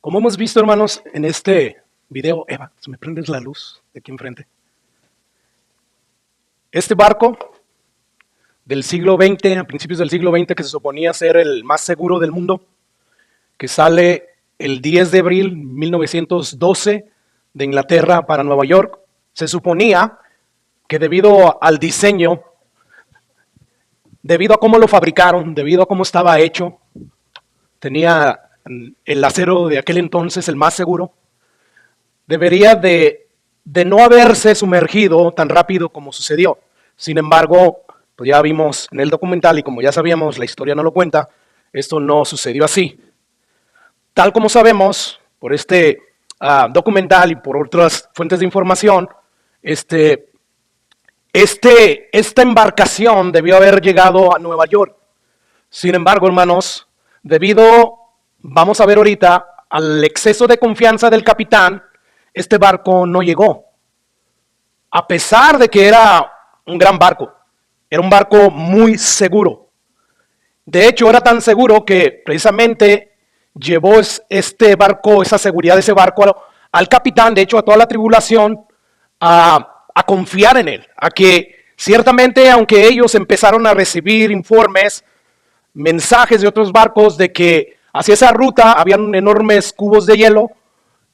Como hemos visto, hermanos, en este video, Eva, ¿se me prendes la luz de aquí enfrente? Este barco del siglo XX, a principios del siglo XX, que se suponía ser el más seguro del mundo, que sale el 10 de abril de 1912 de Inglaterra para Nueva York, se suponía que debido al diseño, debido a cómo lo fabricaron, debido a cómo estaba hecho, tenía el acero de aquel entonces, el más seguro, debería de no haberse sumergido tan rápido como sucedió. Sin embargo, pues ya vimos en el documental y como ya sabíamos, la historia no lo cuenta, esto no sucedió así. Tal como sabemos, por este documental y por otras fuentes de información, esta embarcación debió haber llegado a Nueva York. Sin embargo, hermanos, vamos a ver ahorita, al exceso de confianza del capitán, este barco no llegó. A pesar de que era un gran barco, era un barco muy seguro. De hecho, era tan seguro que precisamente llevó este barco, esa seguridad de ese barco al capitán, de hecho a toda la tripulación, a confiar en él, a que ciertamente, aunque ellos empezaron a recibir informes, mensajes de otros barcos de que hacia esa ruta habían enormes cubos de hielo,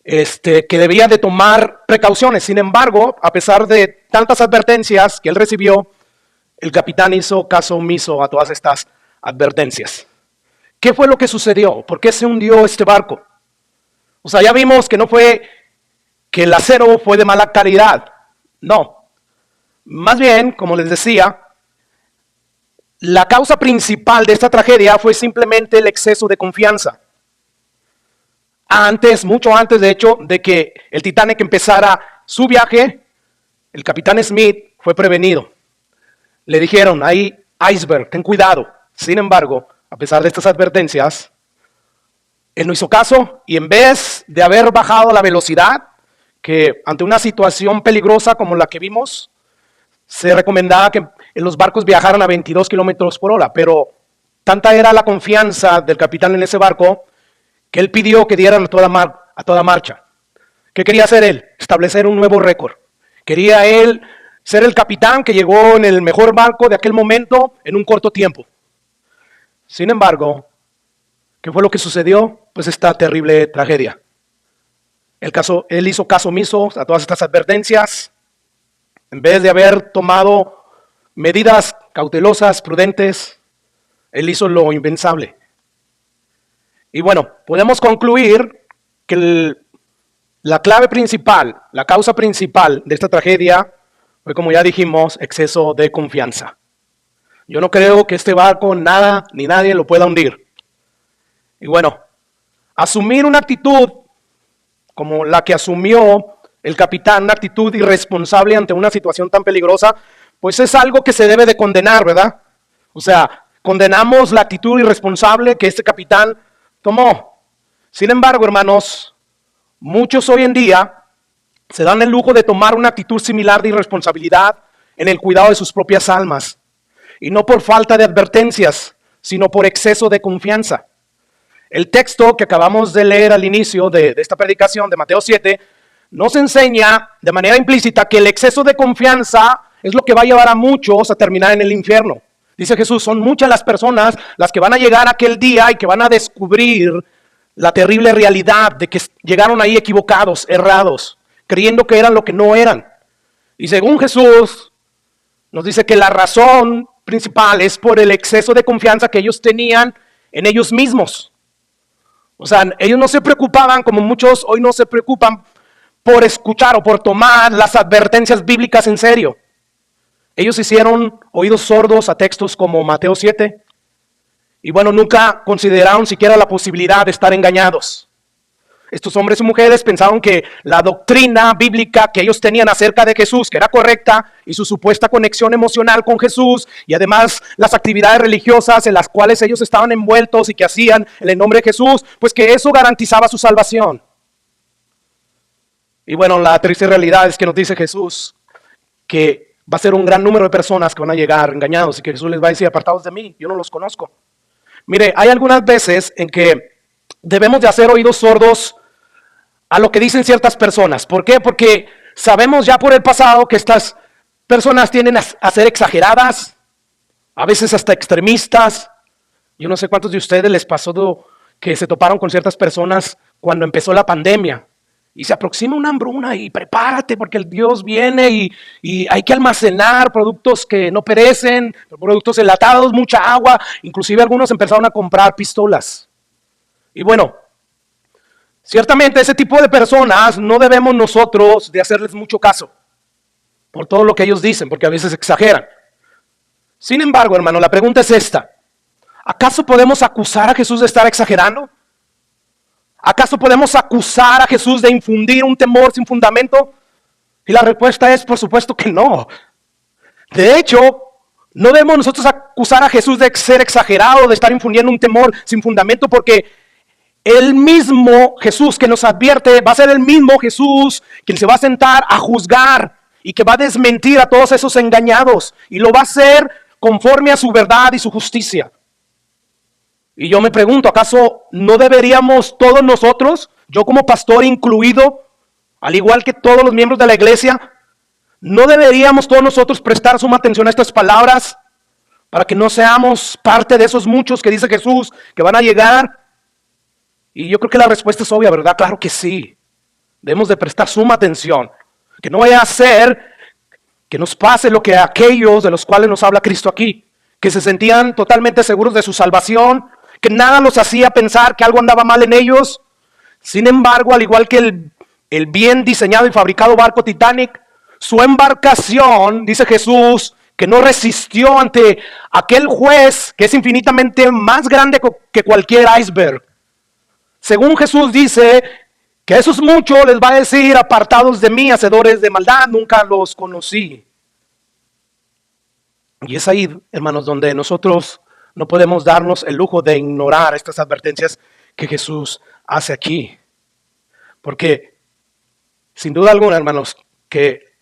que debía de tomar precauciones. Sin embargo, a pesar de tantas advertencias que él recibió, el capitán hizo caso omiso a todas estas advertencias. ¿Qué fue lo que sucedió? ¿Por qué se hundió este barco? O sea, ya vimos que no fue que el acero fue de mala calidad. No. Más bien, como les decía, la causa principal de esta tragedia fue simplemente el exceso de confianza. Mucho antes, de hecho, de que el Titanic empezara su viaje, el capitán Smith fue prevenido. Le dijeron, ahí iceberg, ten cuidado. Sin embargo, a pesar de estas advertencias, él no hizo caso y en vez de haber bajado la velocidad, que ante una situación peligrosa como la que vimos, se recomendaba que los barcos viajaran a 22 kilómetros por hora, pero tanta era la confianza del capitán en ese barco que él pidió que dieran a toda marcha. ¿Qué quería hacer él? Establecer un nuevo récord. Quería él ser el capitán que llegó en el mejor barco de aquel momento en un corto tiempo. Sin embargo, ¿qué fue lo que sucedió? Pues esta terrible tragedia. Él hizo caso omiso a todas estas advertencias. En vez de haber tomado medidas cautelosas, prudentes, él hizo lo impensable. Y bueno, podemos concluir que la clave principal, la causa principal de esta tragedia fue, como ya dijimos, exceso de confianza. Yo no creo que este barco nada ni nadie lo pueda hundir. Y bueno, asumir una actitud como la que asumió el capitán, una actitud irresponsable ante una situación tan peligrosa, pues es algo que se debe de condenar, ¿verdad? O sea, condenamos la actitud irresponsable que este capitán tomó. Sin embargo, hermanos, muchos hoy en día se dan el lujo de tomar una actitud similar de irresponsabilidad en el cuidado de sus propias almas. Y no por falta de advertencias, sino por exceso de confianza. El texto que acabamos de leer al inicio de esta predicación de Mateo 7 nos enseña de manera implícita que el exceso de confianza es lo que va a llevar a muchos a terminar en el infierno. Dice Jesús, son muchas las personas las que van a llegar aquel día y que van a descubrir la terrible realidad de que llegaron ahí equivocados, errados, creyendo que eran lo que no eran. Y según Jesús, nos dice que la razón principal es por el exceso de confianza que ellos tenían en ellos mismos. O sea, ellos no se preocupaban, como muchos hoy no se preocupan, por escuchar o por tomar las advertencias bíblicas en serio. Ellos hicieron oídos sordos a textos como Mateo 7 y bueno, nunca consideraron siquiera la posibilidad de estar engañados. Estos hombres y mujeres pensaron que la doctrina bíblica que ellos tenían acerca de Jesús, que era correcta, y su supuesta conexión emocional con Jesús, y además las actividades religiosas en las cuales ellos estaban envueltos y que hacían en el nombre de Jesús, pues que eso garantizaba su salvación. Y bueno, la triste realidad es que nos dice Jesús que va a ser un gran número de personas que van a llegar engañados y que Jesús les va a decir, apartados de mí, yo no los conozco. Mire, hay algunas veces en que debemos de hacer oídos sordos a lo que dicen ciertas personas. ¿Por qué? Porque sabemos ya por el pasado que estas personas tienden a ser exageradas, a veces hasta extremistas. Yo no sé cuántos de ustedes les pasó que se toparon con ciertas personas cuando empezó la pandemia. Y se aproxima una hambruna y prepárate porque el Dios viene y hay que almacenar productos que no perecen, productos enlatados, mucha agua. Inclusive algunos empezaron a comprar pistolas. Y bueno, ciertamente ese tipo de personas no debemos nosotros de hacerles mucho caso por todo lo que ellos dicen, porque a veces exageran. Sin embargo, hermano, la pregunta es esta. ¿Acaso podemos acusar a Jesús de estar exagerando? ¿Acaso podemos acusar a Jesús de infundir un temor sin fundamento? Y la respuesta es, por supuesto que no. De hecho, no debemos nosotros acusar a Jesús de ser exagerado, de estar infundiendo un temor sin fundamento, porque el mismo Jesús que nos advierte va a ser el mismo Jesús quien se va a sentar a juzgar y que va a desmentir a todos esos engañados. Y lo va a hacer conforme a su verdad y su justicia. Y yo me pregunto, ¿acaso no deberíamos todos nosotros, yo como pastor incluido, al igual que todos los miembros de la iglesia, no deberíamos todos nosotros prestar suma atención a estas palabras para que no seamos parte de esos muchos que dice Jesús que van a llegar? Y yo creo que la respuesta es obvia, ¿verdad? Claro que sí. Debemos de prestar suma atención. Que no vaya a ser que nos pase lo que a aquellos de los cuales nos habla Cristo aquí, que se sentían totalmente seguros de su salvación, que nada los hacía pensar que algo andaba mal en ellos. Sin embargo, al igual que el bien diseñado y fabricado barco Titanic, su embarcación, dice Jesús, que no resistió ante aquel juez que es infinitamente más grande que cualquier iceberg. Según Jesús dice que a esos muchos les va a decir, apartados de mí, hacedores de maldad, nunca los conocí. Y es ahí, hermanos, donde nosotros no podemos darnos el lujo de ignorar estas advertencias que Jesús hace aquí. Porque, sin duda alguna, hermanos, que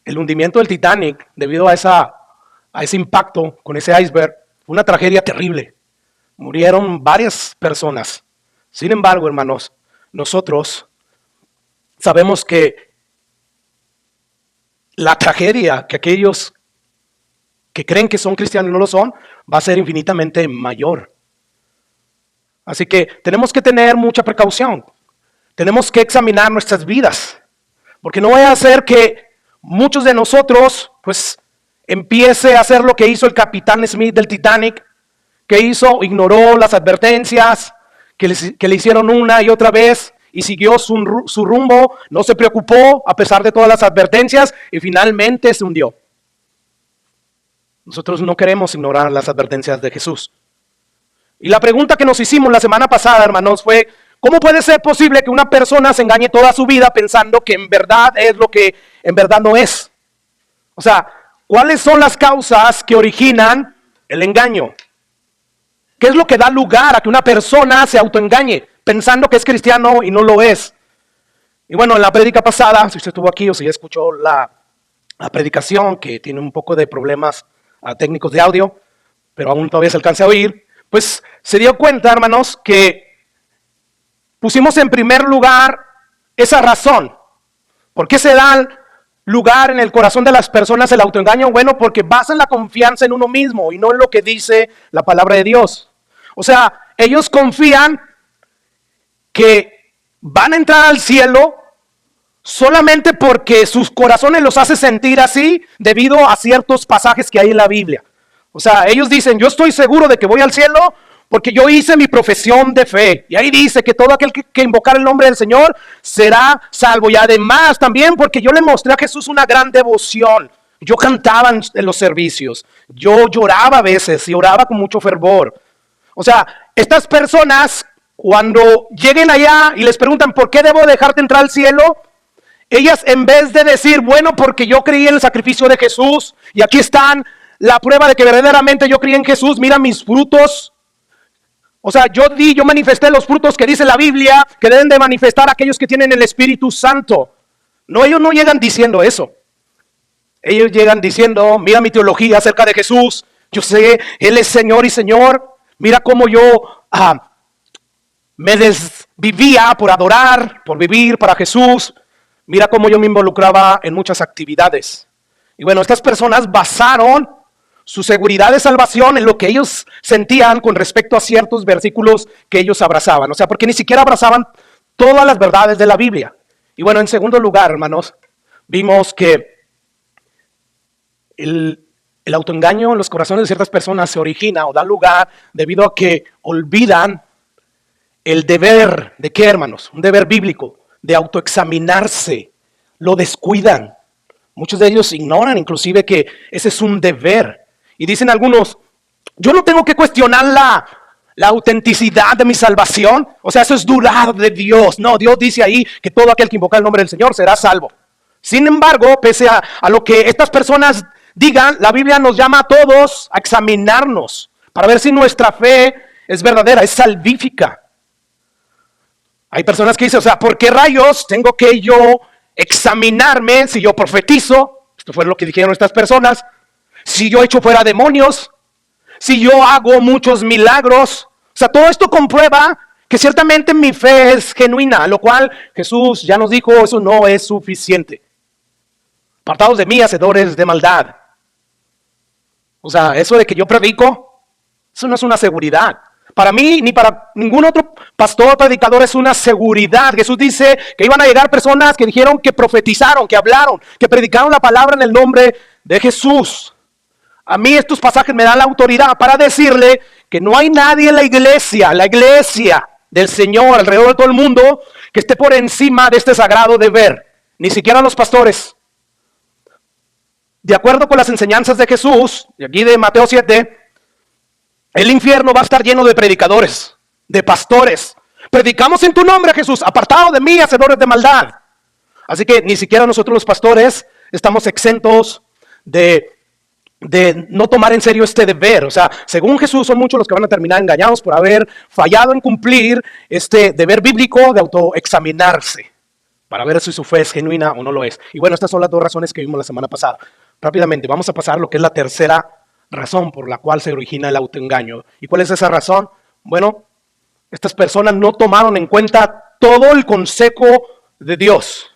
el hundimiento del Titanic, debido a ese impacto con ese iceberg, fue una tragedia terrible. Murieron varias personas. Sin embargo, hermanos, nosotros sabemos que la tragedia que aquellos que creen que son cristianos y no lo son, va a ser infinitamente mayor. Así que tenemos que tener mucha precaución. Tenemos que examinar nuestras vidas. Porque no vaya a ser que muchos de nosotros, pues, empiece a hacer lo que hizo el capitán Smith del Titanic. Que hizo, ignoró las advertencias que le hicieron una y otra vez y siguió su rumbo, no se preocupó a pesar de todas las advertencias y finalmente se hundió. Nosotros no queremos ignorar las advertencias de Jesús. Y la pregunta que nos hicimos la semana pasada, hermanos, fue, ¿cómo puede ser posible que una persona se engañe toda su vida pensando que en verdad es lo que en verdad no es? O sea, ¿cuáles son las causas que originan el engaño? ¿Qué es lo que da lugar a que una persona se autoengañe pensando que es cristiano y no lo es? Y bueno, en la prédica pasada, si usted estuvo aquí o si ya escuchó la predicación, que tiene un poco de problemas técnicos de audio, pero aún todavía se alcanza a oír, pues se dio cuenta, hermanos, que pusimos en primer lugar esa razón. ¿Por qué se da lugar en el corazón de las personas el autoengaño? Bueno, porque basan la confianza en uno mismo y no en lo que dice la palabra de Dios. O sea, ellos confían que van a entrar al cielo solamente porque sus corazones los hace sentir así debido a ciertos pasajes que hay en la Biblia. O sea, ellos dicen, yo estoy seguro de que voy al cielo porque yo hice mi profesión de fe. Y ahí dice que todo aquel que invocar el nombre del Señor será salvo. Y además también porque yo le mostré a Jesús una gran devoción. Yo cantaba en los servicios. Yo lloraba a veces y oraba con mucho fervor. O sea, estas personas cuando lleguen allá y les preguntan, ¿por qué debo dejarte entrar al cielo? Ellas, en vez de decir, bueno, porque yo creí en el sacrificio de Jesús y aquí están la prueba de que verdaderamente yo creí en Jesús, mira mis frutos. O sea, yo manifesté los frutos que dice la Biblia que deben de manifestar aquellos que tienen el Espíritu Santo. No, ellos no llegan diciendo eso. Ellos llegan diciendo, mira mi teología acerca de Jesús. Yo sé, Él es Señor y Señor. Mira cómo yo me vivía por adorar, por vivir para Jesús. Mira cómo yo me involucraba en muchas actividades. Y bueno, estas personas basaron su seguridad de salvación en lo que ellos sentían con respecto a ciertos versículos que ellos abrazaban. O sea, porque ni siquiera abrazaban todas las verdades de la Biblia. Y bueno, en segundo lugar, hermanos, vimos que el autoengaño en los corazones de ciertas personas se origina o da lugar debido a que olvidan el deber, ¿de qué, hermanos? Un deber bíblico, de autoexaminarse. Lo descuidan. Muchos de ellos ignoran inclusive que ese es un deber. Y dicen algunos, yo no tengo que cuestionar la autenticidad de mi salvación. O sea, eso es dudar de Dios. No, Dios dice ahí que todo aquel que invoca el nombre del Señor será salvo. Sin embargo, pese a lo que estas personas digan, la Biblia nos llama a todos a examinarnos para ver si nuestra fe es verdadera, es salvífica. Hay personas que dicen, o sea, ¿por qué rayos tengo que yo examinarme si yo profetizo? Esto fue lo que dijeron estas personas. Si yo echo fuera demonios, si yo hago muchos milagros. O sea, todo esto comprueba que ciertamente mi fe es genuina, lo cual Jesús ya nos dijo, eso no es suficiente. Apartados de mí, hacedores de maldad. O sea, eso de que yo predico, eso no es una seguridad. Para mí, ni para ningún otro pastor, predicador, es una seguridad. Jesús dice que iban a llegar personas que dijeron que profetizaron, que hablaron, que predicaron la palabra en el nombre de Jesús. A mí estos pasajes me dan la autoridad para decirle que no hay nadie en la iglesia del Señor alrededor de todo el mundo que esté por encima de este sagrado deber. Ni siquiera los pastores. De acuerdo con las enseñanzas de Jesús, y aquí de Mateo 7, el infierno va a estar lleno de predicadores, de pastores. Predicamos en tu nombre, Jesús, apartado de mí, hacedores de maldad. Así que ni siquiera nosotros los pastores estamos exentos de no tomar en serio este deber. O sea, según Jesús, son muchos los que van a terminar engañados por haber fallado en cumplir este deber bíblico de autoexaminarse para ver si su fe es genuina o no lo es. Y bueno, estas son las dos razones que vimos la semana pasada. Rápidamente, vamos a pasar a lo que es la tercera razón por la cual se origina el autoengaño. ¿Y cuál es esa razón? Bueno, estas personas no tomaron en cuenta todo el consejo de Dios.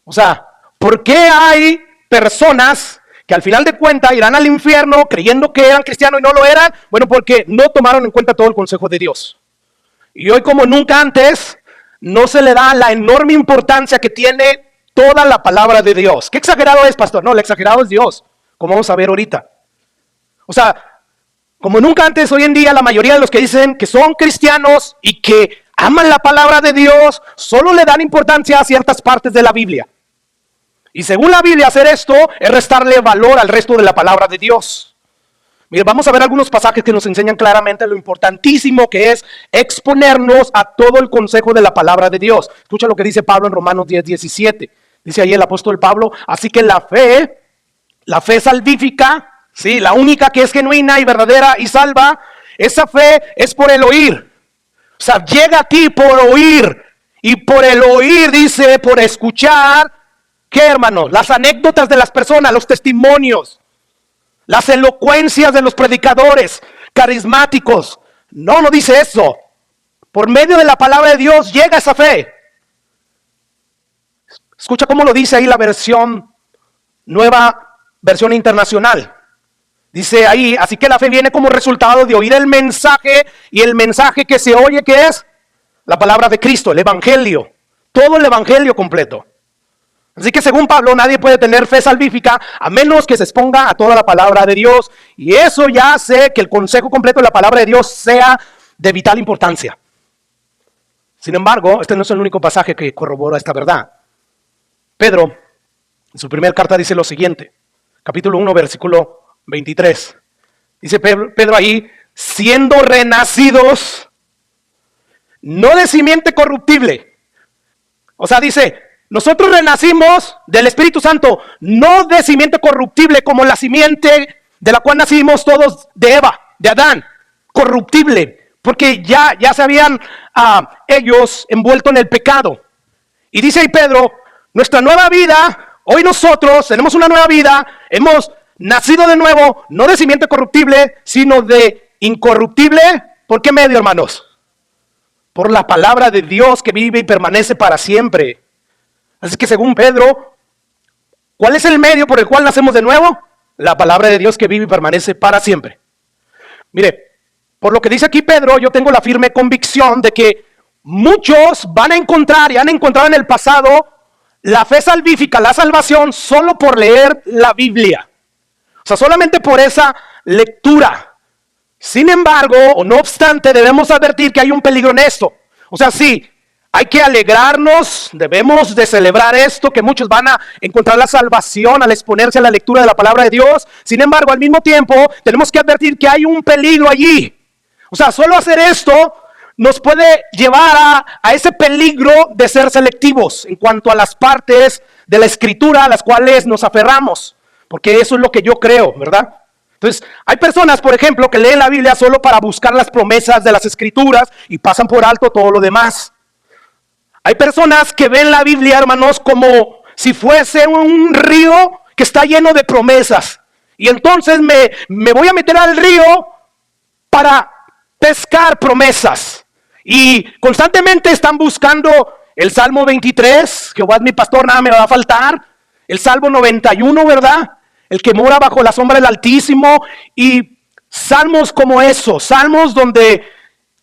O sea, ¿por qué hay personas que al final de cuentas irán al infierno creyendo que eran cristianos y no lo eran? Bueno, porque no tomaron en cuenta todo el consejo de Dios. Y hoy, como nunca antes, no se le da la enorme importancia que tiene toda la palabra de Dios. ¿Qué exagerado es, pastor? No, el exagerado es Dios, como vamos a ver ahorita. O sea, como nunca antes, hoy en día la mayoría de los que dicen que son cristianos y que aman la palabra de Dios, solo le dan importancia a ciertas partes de la Biblia. Y según la Biblia, hacer esto es restarle valor al resto de la palabra de Dios. Mire, vamos a ver algunos pasajes que nos enseñan claramente lo importantísimo que es exponernos a todo el consejo de la palabra de Dios. Escucha lo que dice Pablo en Romanos 10:17. Dice ahí el apóstol Pablo, así que la fe salvífica, sí, la única que es genuina y verdadera y salva, esa fe es por el oír. O sea, llega a ti por oír. Y por el oír, dice, por escuchar, ¿qué, hermanos? Las anécdotas de las personas, los testimonios, las elocuencias de los predicadores carismáticos. No dice eso. Por medio de la palabra de Dios llega esa fe. Escucha cómo lo dice ahí la nueva versión internacional. Dice ahí, así que la fe viene como resultado de oír el mensaje, y el mensaje que se oye, ¿qué es? La palabra de Cristo, el evangelio. Todo el evangelio completo. Así que según Pablo, nadie puede tener fe salvífica a menos que se exponga a toda la palabra de Dios. Y eso ya hace que el consejo completo de la palabra de Dios sea de vital importancia. Sin embargo, este no es el único pasaje que corrobora esta verdad. Pedro, en su primera carta, dice lo siguiente. Capítulo 1, versículo 23. Dice Pedro ahí, siendo renacidos, no de simiente corruptible. O sea, dice, nosotros renacimos del Espíritu Santo, no de simiente corruptible como la simiente de la cual nacimos todos de Eva, de Adán, corruptible, porque ya se habían ellos envuelto en el pecado. Y dice ahí Pedro, nuestra nueva vida, hoy nosotros tenemos una nueva vida, hemos nacido de nuevo, no de simiente corruptible, sino de incorruptible. ¿Por qué medio, hermanos? por la palabra de Dios que vive y permanece para siempre. Así que según Pedro, ¿cuál es el medio por el cual nacemos de nuevo? La palabra de Dios que vive y permanece para siempre. Mire, por lo que dice aquí Pedro, yo tengo la firme convicción de que muchos van a encontrar y han encontrado en el pasado la fe salvífica, la salvación, solo por leer la Biblia. O sea, solamente por esa lectura. Sin embargo, o no obstante, debemos advertir que hay un peligro en esto. O sea, sí, hay que alegrarnos, debemos de celebrar esto, que muchos van a encontrar la salvación al exponerse a la lectura de la palabra de Dios. Sin embargo, al mismo tiempo, tenemos que advertir que hay un peligro allí. O sea, solo hacer esto nos puede llevar a ese peligro de ser selectivos en cuanto a las partes de la Escritura a las cuales nos aferramos. Porque eso es lo que yo creo, ¿verdad? Entonces, hay personas, por ejemplo, que leen la Biblia solo para buscar las promesas de las Escrituras y pasan por alto todo lo demás. Hay personas que ven la Biblia, hermanos, como si fuese un río que está lleno de promesas. Y entonces me voy a meter al río para pescar promesas. Y constantemente están buscando el Salmo 23, Jehová es mi pastor, nada me va a faltar. El Salmo 91, ¿verdad? El que mora bajo la sombra del Altísimo, y salmos como esos, salmos donde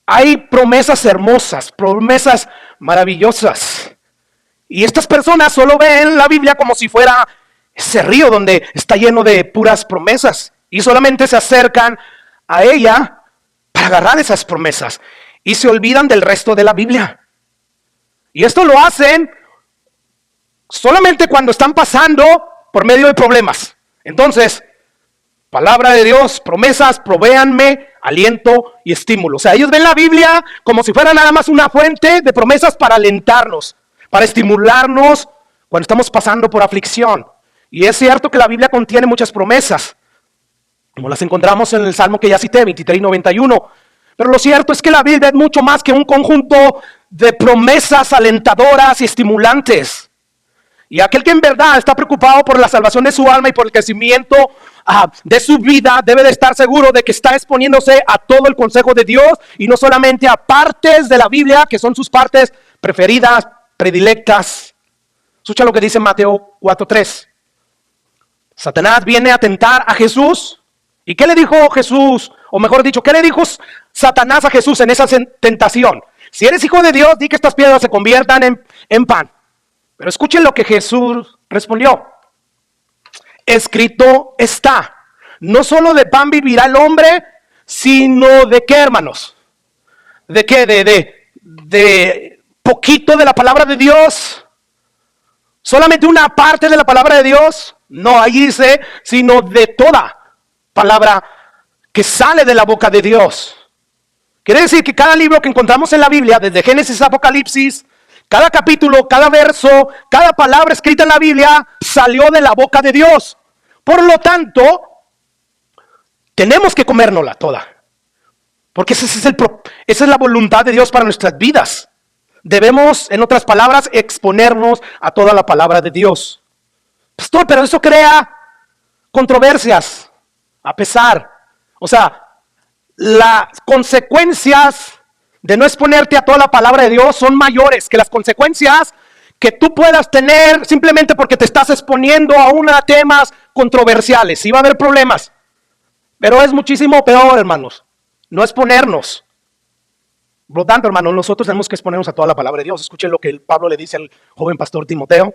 hay promesas hermosas, promesas maravillosas. Y estas personas solo ven la Biblia como si fuera ese río donde está lleno de puras promesas, y solamente se acercan a ella para agarrar esas promesas, y se olvidan del resto de la Biblia. Y esto lo hacen solamente cuando están pasando por medio de problemas. Entonces, palabra de Dios, promesas, provéanme aliento y estímulo. O sea, ellos ven la Biblia como si fuera nada más una fuente de promesas para alentarnos, para estimularnos cuando estamos pasando por aflicción. Y es cierto que la Biblia contiene muchas promesas, como las encontramos en el Salmo que ya cité, 23 y 91. Pero lo cierto es que la Biblia es mucho más que un conjunto de promesas alentadoras y estimulantes. Y aquel que en verdad está preocupado por la salvación de su alma y por el crecimiento de su vida, debe de estar seguro de que está exponiéndose a todo el consejo de Dios y no solamente a partes de la Biblia que son sus partes preferidas, predilectas. Escucha lo que dice Mateo 4:3. Satanás viene a tentar a Jesús. ¿Y qué le dijo Jesús? O mejor dicho, ¿qué le dijo Satanás a Jesús en esa tentación? Si eres hijo de Dios, di que estas piedras se conviertan en pan. Pero escuchen lo que Jesús respondió. Escrito está, no solo de pan vivirá el hombre, sino de qué, hermanos. ¿De qué? De poquito de la palabra de Dios. Solamente una parte de la palabra de Dios. No, ahí dice, sino de toda palabra que sale de la boca de Dios. Quiere decir que cada libro que encontramos en la Biblia, desde Génesis a Apocalipsis, cada capítulo, cada verso, cada palabra escrita en la Biblia salió de la boca de Dios. Por lo tanto, tenemos que comérnosla toda. Porque esa es la voluntad de Dios para nuestras vidas. Debemos, en otras palabras, exponernos a toda la palabra de Dios. Pastor, pero eso crea controversias, a pesar. O sea, las consecuencias de no exponerte a toda la palabra de Dios son mayores que las consecuencias que tú puedas tener simplemente porque te estás exponiendo a unos temas controversiales. Sí va a haber problemas, pero es muchísimo peor, hermanos, no exponernos. Por lo tanto, hermanos, nosotros tenemos que exponernos a toda la palabra de Dios. Escuchen lo que Pablo le dice al joven pastor Timoteo.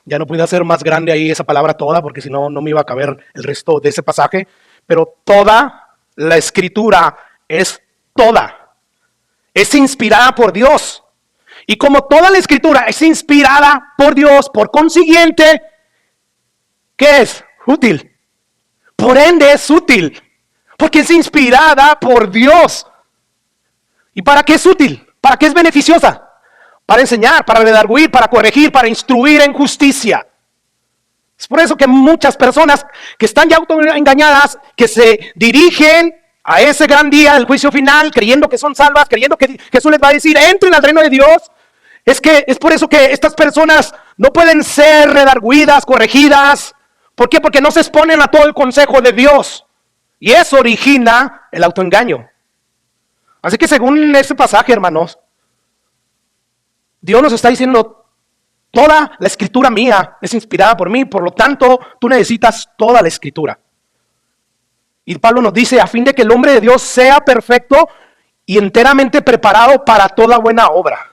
Ya no pude hacer más grande ahí esa palabra toda, porque si no, no me iba a caber el resto de ese pasaje. Pero toda la Escritura es toda. Es inspirada por Dios. Y como toda la Escritura es inspirada por Dios, por consiguiente, ¿qué es? Útil. Por ende es útil. Porque es inspirada por Dios. ¿Y para qué es útil? ¿Para qué es beneficiosa? Para enseñar, para redarguir, para corregir, para instruir en justicia. Es por eso que muchas personas que están ya autoengañadas, que se dirigen a ese gran día del juicio final, creyendo que son salvas, creyendo que Jesús les va a decir, entren al reino de Dios. Es por eso que estas personas no pueden ser redarguidas, corregidas. ¿Por qué? Porque no se exponen a todo el consejo de Dios. Y eso origina el autoengaño. Así que según ese pasaje, hermanos, Dios nos está diciendo, toda la escritura mía es inspirada por mí, por lo tanto, tú necesitas toda la escritura. Y Pablo nos dice, a fin de que el hombre de Dios sea perfecto y enteramente preparado para toda buena obra.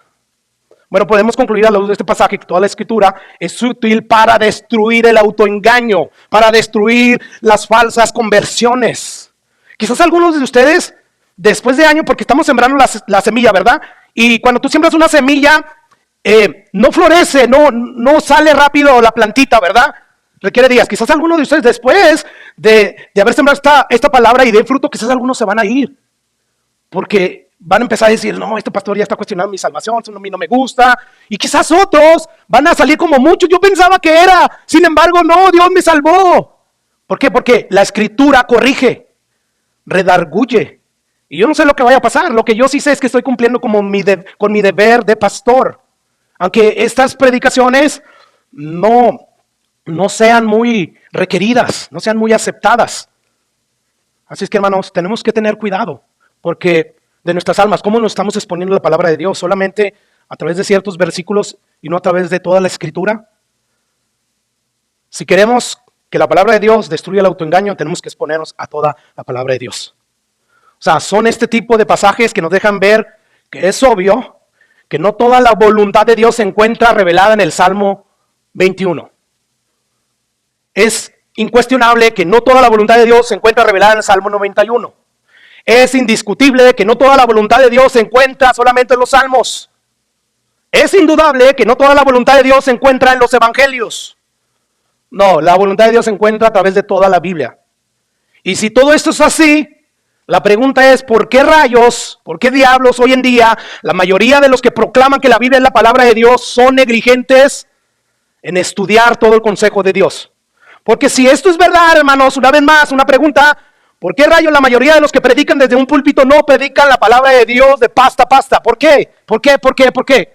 Bueno, podemos concluir a la luz de este pasaje que toda la escritura es útil para destruir el autoengaño, para destruir las falsas conversiones. Quizás algunos de ustedes, después de años, porque estamos sembrando la semilla, ¿verdad? Y cuando tú siembras una semilla, no florece, no sale rápido la plantita, ¿verdad? Requiere días. Quizás algunos de ustedes, después de haber sembrado esta palabra y de fruto, quizás algunos se van a ir. Porque van a empezar a decir, no, este pastor ya está cuestionando mi salvación, eso a mí no me gusta. Y quizás otros van a salir como muchos, yo pensaba que era. Sin embargo, no, Dios me salvó. ¿Por qué? Porque la escritura corrige, redarguye. Y yo no sé lo que vaya a pasar. Lo que yo sí sé es que estoy cumpliendo con mi deber de pastor. Aunque estas predicaciones no sean muy requeridas, no sean muy aceptadas. Así es que, hermanos, tenemos que tener cuidado. Porque de nuestras almas, ¿cómo nos estamos exponiendo la palabra de Dios? ¿Solamente a través de ciertos versículos y no a través de toda la escritura? Si queremos que la palabra de Dios destruya el autoengaño, tenemos que exponernos a toda la palabra de Dios. O sea, son este tipo de pasajes que nos dejan ver que es obvio que no toda la voluntad de Dios se encuentra revelada en el Salmo 21. Es incuestionable que no toda la voluntad de Dios se encuentra revelada en el Salmo 91. Es indiscutible que no toda la voluntad de Dios se encuentra solamente en los salmos. Es indudable que no toda la voluntad de Dios se encuentra en los evangelios. No, la voluntad de Dios se encuentra a través de toda la Biblia. Y si todo esto es así, la pregunta es, ¿por qué rayos, por qué diablos hoy en día la mayoría de los que proclaman que la Biblia es la palabra de Dios son negligentes en estudiar todo el consejo de Dios? Porque si esto es verdad, hermanos, una vez más, una pregunta, ¿por qué rayos la mayoría de los que predican desde un púlpito no predican la palabra de Dios de pasta a pasta? ¿Por qué? ¿Por qué? ¿Por qué? ¿Por qué?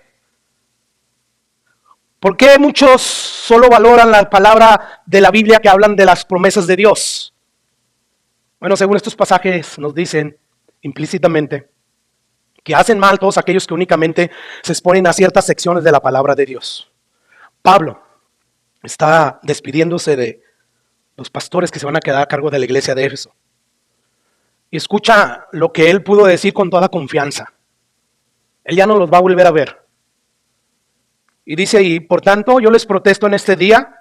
¿Por qué muchos solo valoran la palabra de la Biblia que hablan de las promesas de Dios? Bueno, según estos pasajes nos dicen implícitamente que hacen mal todos aquellos que únicamente se exponen a ciertas secciones de la palabra de Dios. Pablo está despidiéndose de los pastores que se van a quedar a cargo de la iglesia de Éfeso. Y escucha lo que él pudo decir con toda confianza. Él ya no los va a volver a ver. Y dice ahí, por tanto, yo les protesto en este día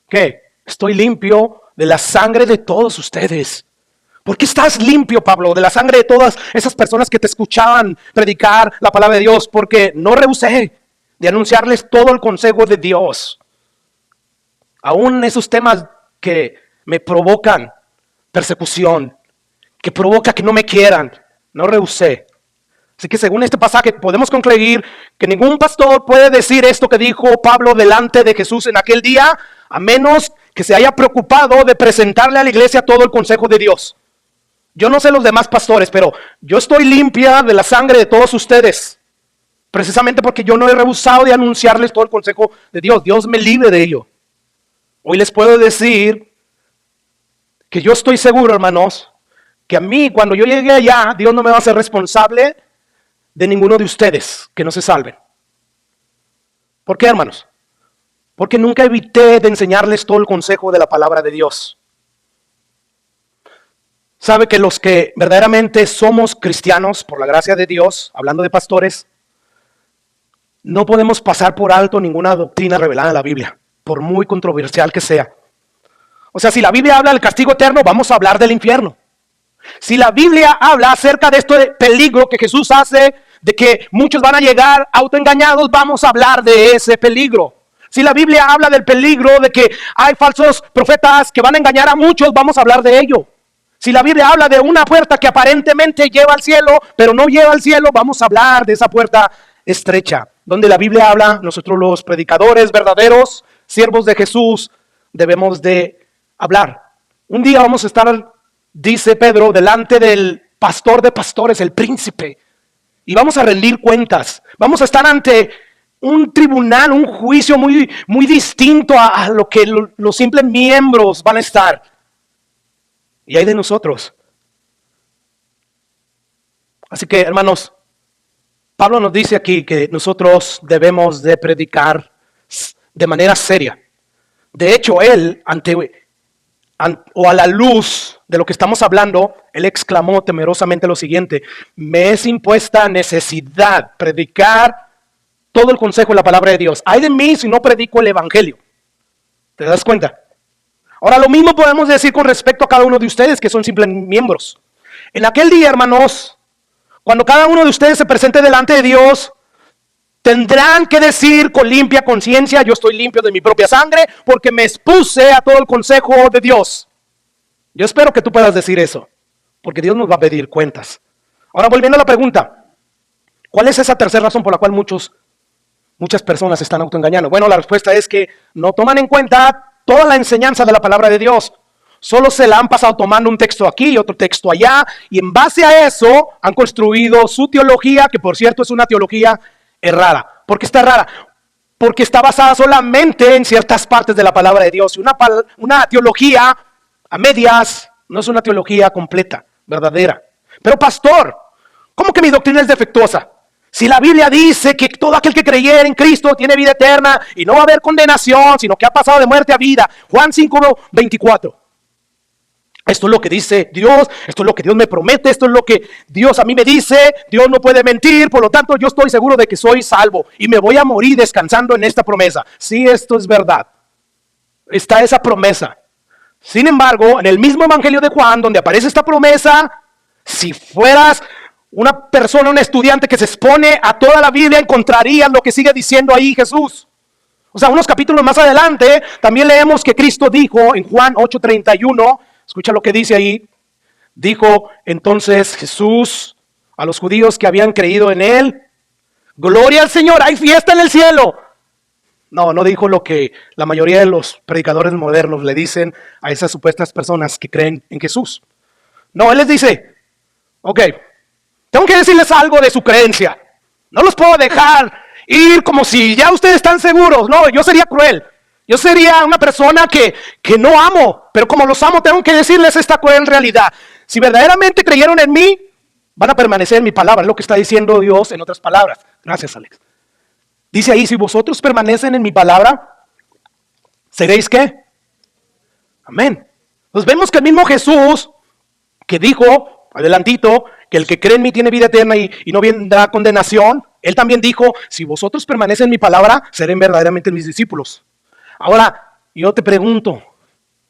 que estoy limpio de la sangre de todos ustedes. ¿Por qué estás limpio, Pablo, de la sangre de todas esas personas que te escuchaban predicar la palabra de Dios? Porque no rehusé de anunciarles todo el consejo de Dios. Aún esos temas que me provocan persecución, que provoca que no me quieran, no rehusé. Así que según este pasaje podemos concluir que ningún pastor puede decir esto que dijo Pablo delante de Jesús en aquel día, a menos que se haya preocupado de presentarle a la iglesia todo el consejo de Dios. Yo no sé los demás pastores, pero yo estoy limpia de la sangre de todos ustedes, precisamente porque yo no he rehusado de anunciarles todo el consejo de Dios. Dios me libre de ello. Hoy les puedo decir que yo estoy seguro, hermanos, que a mí, cuando yo llegue allá, Dios no me va a hacer responsable de ninguno de ustedes que no se salven. ¿Por qué, hermanos? Porque nunca evité de enseñarles todo el consejo de la palabra de Dios. Sabe que los que verdaderamente somos cristianos, por la gracia de Dios, hablando de pastores, no podemos pasar por alto ninguna doctrina revelada en la Biblia, por muy controversial que sea. O sea, si la Biblia habla del castigo eterno, vamos a hablar del infierno. Si la Biblia habla acerca de este peligro que Jesús hace, de que muchos van a llegar autoengañados, vamos a hablar de ese peligro. Si la Biblia habla del peligro de que hay falsos profetas que van a engañar a muchos, vamos a hablar de ello. Si la Biblia habla de una puerta que aparentemente lleva al cielo, pero no lleva al cielo, vamos a hablar de esa puerta estrecha. Donde la Biblia habla, nosotros los predicadores verdaderos, siervos de Jesús, debemos de hablar. Un día vamos a estar, dice Pedro, delante del pastor de pastores, el príncipe, y vamos a rendir cuentas. Vamos a estar ante un tribunal, un juicio muy, muy distinto a lo que los simples miembros van a estar. Y hay de nosotros. Así que, hermanos, Pablo nos dice aquí que nosotros debemos de predicar de manera seria. De hecho, él, o a la luz de lo que estamos hablando, él exclamó temerosamente lo siguiente: me es impuesta necesidad predicar todo el consejo de la palabra de Dios. Ay de mí si no predico el evangelio. ¿Te das cuenta? Ahora, lo mismo podemos decir con respecto a cada uno de ustedes que son simples miembros. En aquel día, hermanos, cuando cada uno de ustedes se presente delante de Dios, tendrán que decir con limpia conciencia: yo estoy limpio de mi propia sangre porque me expuse a todo el consejo de Dios. Yo espero que tú puedas decir eso, porque Dios nos va a pedir cuentas. Ahora, volviendo a la pregunta, ¿cuál es esa tercera razón por la cual muchas personas se están autoengañando? Bueno, la respuesta es que no toman en cuenta toda la enseñanza de la palabra de Dios. Solo se la han pasado tomando un texto aquí y otro texto allá, y en base a eso han construido su teología, que por cierto es una teología errada. ¿Por qué está errada? Porque está basada solamente en ciertas partes de la palabra de Dios. Una teología a medias no es una teología completa, verdadera. Pero pastor, ¿cómo que mi doctrina es defectuosa? Si la Biblia dice que todo aquel que creyera en Cristo tiene vida eterna y no va a haber condenación, sino que ha pasado de muerte a vida. Juan 5:24. Esto es lo que dice Dios, esto es lo que Dios me promete, esto es lo que Dios a mí me dice. Dios no puede mentir, por lo tanto yo estoy seguro de que soy salvo y me voy a morir descansando en esta promesa. Sí, esto es verdad. Está esa promesa. Sin embargo, en el mismo Evangelio de Juan, donde aparece esta promesa, si fueras una persona, un estudiante que se expone a toda la Biblia, encontrarías lo que sigue diciendo ahí Jesús. O sea, unos capítulos más adelante, también leemos que Cristo dijo en Juan 8:31, escucha lo que dice ahí. Dijo entonces Jesús a los judíos que habían creído en él: gloria al Señor, hay fiesta en el cielo. No dijo lo que la mayoría de los predicadores modernos le dicen a esas supuestas personas que creen en Jesús. No, él les dice: ok, tengo que decirles algo de su creencia. No los puedo dejar ir como si ya ustedes están seguros. No, yo sería cruel. Yo sería una persona que no amo, pero como los amo, tengo que decirles esta cruel realidad. Si verdaderamente creyeron en mí, van a permanecer en mi palabra. Es lo que está diciendo Dios en otras palabras. Gracias, Alex. Dice ahí: si vosotros permanecen en mi palabra, ¿seréis qué? Amén. Pues vemos que el mismo Jesús, que dijo, adelantito, que el que cree en mí tiene vida eterna y no vendrá condenación, él también dijo: si vosotros permanecen en mi palabra, serán verdaderamente mis discípulos. Ahora, yo te pregunto,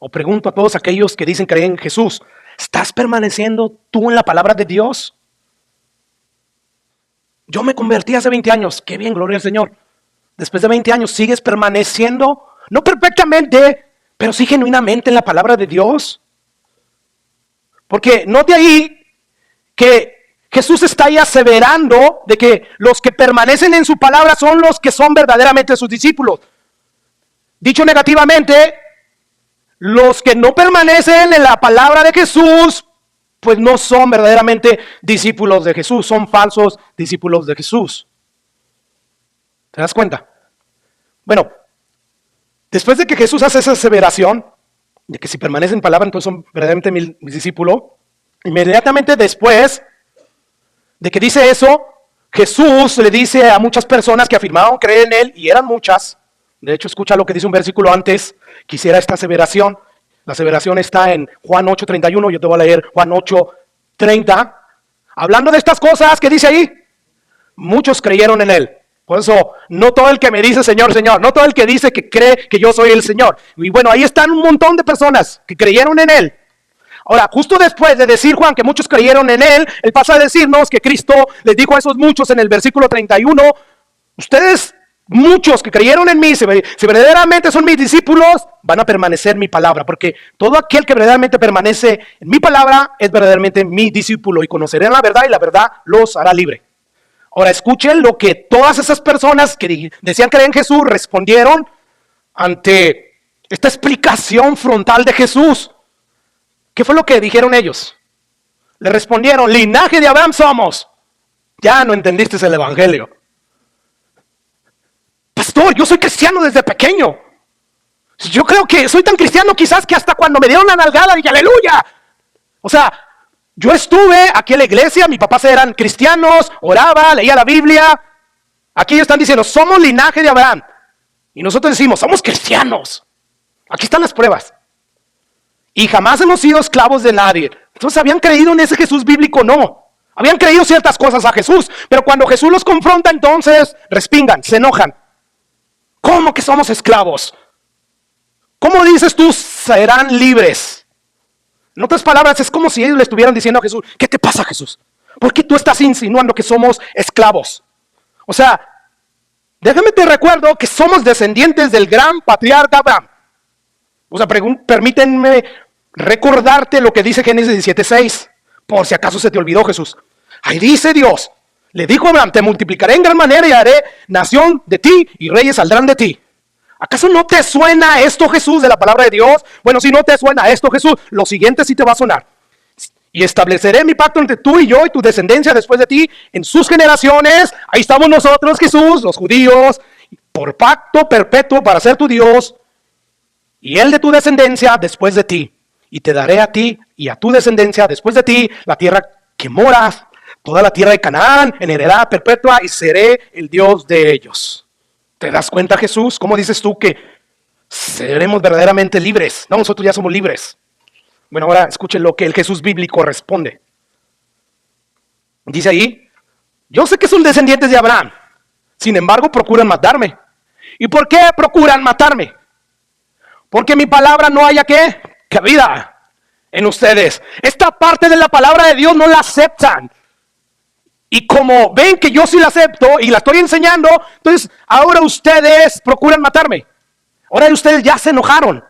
o pregunto a todos aquellos que dicen creer en Jesús: ¿estás permaneciendo tú en la palabra de Dios? Yo me convertí hace 20 años, qué bien, gloria al Señor. Después de 20 años, ¿sigues permaneciendo? No perfectamente, pero sí genuinamente en la palabra de Dios. Porque note ahí que Jesús está ahí aseverando de que los que permanecen en su palabra son los que son verdaderamente sus discípulos. Dicho negativamente, los que no permanecen en la palabra de Jesús, pues no son verdaderamente discípulos de Jesús, son falsos discípulos de Jesús. ¿Te das cuenta? Bueno, después de que Jesús hace esa aseveración, de que si permanecen en palabra, entonces son verdaderamente mis discípulos, inmediatamente después de que dice eso, Jesús le dice a muchas personas que afirmaban creer en él, y eran muchas. De hecho, escucha lo que dice un versículo antes, quisiera esta aseveración. La aseveración está en Juan 8:31, yo te voy a leer Juan 8:30. Hablando de estas cosas, ¿qué dice ahí? Muchos creyeron en él. Por eso, no todo el que me dice Señor, Señor, no todo el que dice que cree que yo soy el Señor. Y bueno, ahí están un montón de personas que creyeron en él. Ahora, justo después de decir Juan que muchos creyeron en él, él pasa a decirnos que Cristo les dijo a esos muchos en el versículo 31, ustedes, muchos que creyeron en mí, si verdaderamente son mis discípulos, van a permanecer en mi palabra, porque todo aquel que verdaderamente permanece en mi palabra es verdaderamente mi discípulo, y conocerán la verdad y la verdad los hará libre. Ahora escuchen lo que todas esas personas que decían creer en Jesús respondieron ante esta explicación frontal de Jesús. ¿Qué fue lo que dijeron ellos? Le respondieron: linaje de Abraham somos. Ya no entendiste el evangelio. Pastor, yo soy cristiano desde pequeño. Yo creo que soy tan cristiano quizás que hasta cuando me dieron la nalgada dije aleluya. O sea, Yo estuve aquí en la iglesia, mis papás eran cristianos, oraba, leía la Biblia. Aquí ellos están diciendo, somos linaje de Abraham. Y nosotros decimos, somos cristianos. Aquí están las pruebas. Y jamás hemos sido esclavos de nadie. Entonces, ¿habían creído en ese Jesús bíblico? No. Habían creído ciertas cosas a Jesús, pero cuando Jesús los confronta, entonces respingan, se enojan. ¿Cómo que somos esclavos? ¿Cómo dices tú, serán libres? En otras palabras, es como si ellos le estuvieran diciendo a Jesús, ¿qué te pasa, Jesús? ¿Por qué tú estás insinuando que somos esclavos? O sea, déjame te recuerdo que somos descendientes del gran patriarca Abraham. O sea, permítanme recordarte lo que dice Génesis 17:6, por si acaso se te olvidó, Jesús. Ahí dice Dios, le dijo a Abraham, te multiplicaré en gran manera y haré nación de ti y reyes saldrán de ti. ¿Acaso no te suena esto, Jesús, de la palabra de Dios? Bueno, si no te suena esto, Jesús, lo siguiente sí te va a sonar. Y estableceré mi pacto entre tú y yo y tu descendencia después de ti en sus generaciones. Ahí estamos nosotros, Jesús, los judíos, por pacto perpetuo para ser tu Dios y el de tu descendencia después de ti. Y te daré a ti y a tu descendencia después de ti la tierra que moras, toda la tierra de Canaán en heredad perpetua y seré el Dios de ellos. ¿Te das cuenta, Jesús? ¿Cómo dices tú que seremos verdaderamente libres? No, nosotros ya somos libres. Bueno, ahora escuchen lo que el Jesús bíblico responde. Dice ahí, yo sé que son descendientes de Abraham, sin embargo procuran matarme. ¿Y por qué procuran matarme? Porque mi palabra no haya ¿qué? Cabida en ustedes. Esta parte de la palabra de Dios no la aceptan. Y como ven que yo sí la acepto y la estoy enseñando, entonces ahora ustedes procuran matarme. Ahora ustedes ya se enojaron.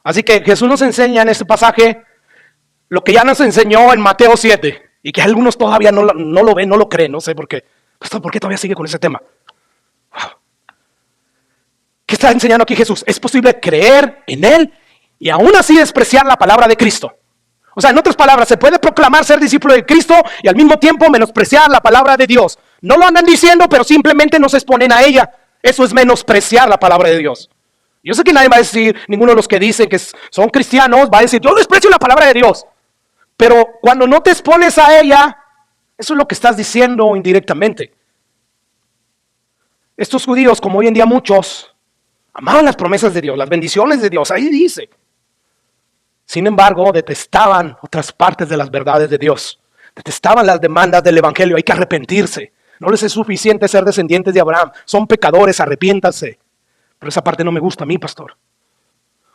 Así que Jesús nos enseña en este pasaje lo que ya nos enseñó en Mateo 7. Y que algunos todavía no lo ven, no lo creen. No sé por qué. Pastor, ¿por qué todavía sigue con ese tema? ¿Qué está enseñando aquí Jesús? Es posible creer en Él y aún así despreciar la palabra de Cristo. O sea, en otras palabras, se puede proclamar ser discípulo de Cristo y al mismo tiempo menospreciar la palabra de Dios. No lo andan diciendo, pero simplemente no se exponen a ella. Eso es menospreciar la palabra de Dios. Yo sé que nadie va a decir, ninguno de los que dicen que son cristianos va a decir, yo desprecio la palabra de Dios. Pero cuando no te expones a ella, eso es lo que estás diciendo indirectamente. Estos judíos, como hoy en día muchos, amaban las promesas de Dios, las bendiciones de Dios, ahí dice. Sin embargo, detestaban otras partes de las verdades de Dios. Detestaban las demandas del evangelio, hay que arrepentirse. No les es suficiente ser descendientes de Abraham, son pecadores, arrepiéntanse. Pero esa parte no me gusta a mí, pastor.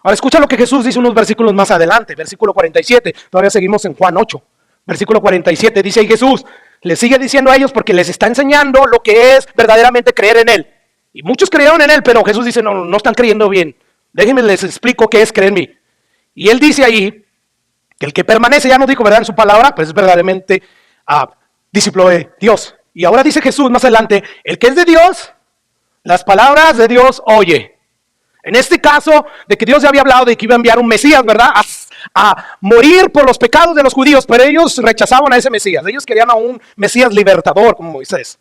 Ahora escucha lo que Jesús dice unos versículos más adelante, versículo 47, todavía seguimos en Juan 8. Versículo 47 dice ahí Jesús, les sigue diciendo a ellos porque les está enseñando lo que es verdaderamente creer en Él. Y muchos creyeron en Él, pero Jesús dice, no están creyendo bien. Déjenme les explico qué es creer en mí. Y Él dice ahí, que el que permanece, ya nos dijo verdad en su palabra, pues es verdaderamente discípulo de Dios. Y ahora dice Jesús más adelante, el que es de Dios, las palabras de Dios oye. En este caso, de que Dios ya había hablado de que iba a enviar un Mesías, ¿verdad? A morir por los pecados de los judíos, pero ellos rechazaban a ese Mesías. Ellos querían a un Mesías libertador, como Moisés,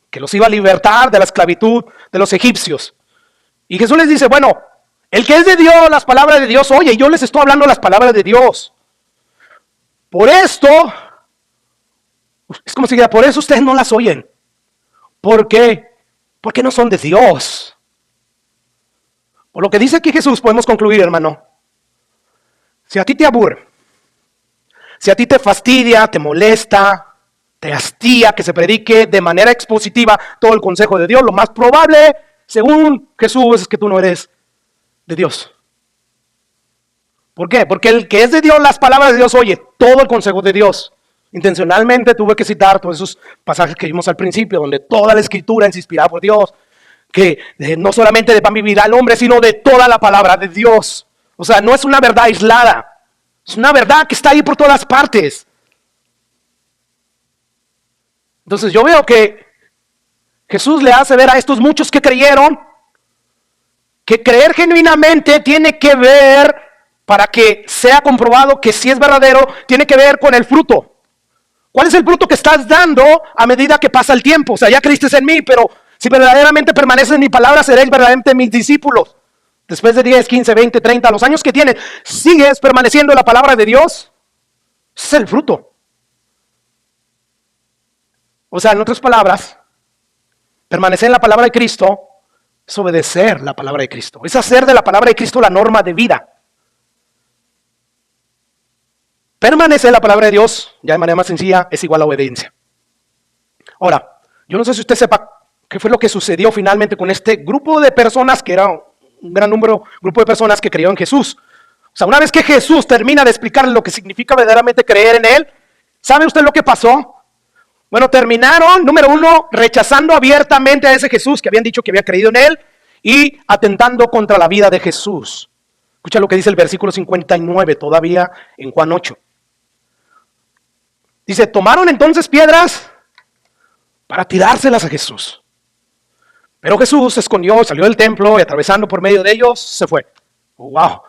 que los iba a libertar de la esclavitud de los egipcios. Y Jesús les dice, bueno, el que es de Dios, las palabras de Dios oye. Yo les estoy hablando las palabras de Dios. Por esto, es como si dijera, por eso ustedes no las oyen. ¿Por qué? Porque no son de Dios. Por lo que dice aquí Jesús, podemos concluir, hermano. Si a ti te aburre, si a ti te fastidia, te molesta, te hastía que se predique de manera expositiva todo el consejo de Dios, lo más probable, según Jesús, es que tú no eres de Dios. ¿Por qué? Porque el que es de Dios, las palabras de Dios oye todo el consejo de Dios. Intencionalmente tuve que citar todos esos pasajes que vimos al principio, donde toda la escritura es inspirada por Dios, que no solamente de pan vivirá el hombre, sino de toda la palabra de Dios. O sea, no es una verdad aislada, es una verdad que está ahí por todas partes. Entonces yo veo que Jesús le hace ver a estos muchos que creyeron, que creer genuinamente tiene que ver, para que sea comprobado que sí es verdadero, tiene que ver con el fruto. ¿Cuál es el fruto que estás dando a medida que pasa el tiempo? O sea, ya creíste en mí, pero si verdaderamente permaneces en mi palabra, seréis verdaderamente mis discípulos. Después de 10, 15, 20, 30, los años que tienes, ¿sigues permaneciendo en la palabra de Dios? Ese es el fruto. O sea, en otras palabras, permanecer en la palabra de Cristo es obedecer la palabra de Cristo. Es hacer de la palabra de Cristo la norma de vida. Permanecer en la palabra de Dios, ya de manera más sencilla, es igual a obediencia. Ahora, yo no sé si usted sepa qué fue lo que sucedió finalmente con este grupo de personas, que era un gran grupo de personas que creyeron en Jesús. O sea, una vez que Jesús termina de explicar lo que significa verdaderamente creer en Él, ¿sabe usted lo que pasó? Bueno, terminaron, número uno, rechazando abiertamente a ese Jesús que habían dicho que había creído en Él y atentando contra la vida de Jesús. Escucha lo que dice el versículo 59, todavía en Juan 8. Dice, tomaron entonces piedras para tirárselas a Jesús. Pero Jesús se escondió, salió del templo y atravesando por medio de ellos, se fue. Oh, wow.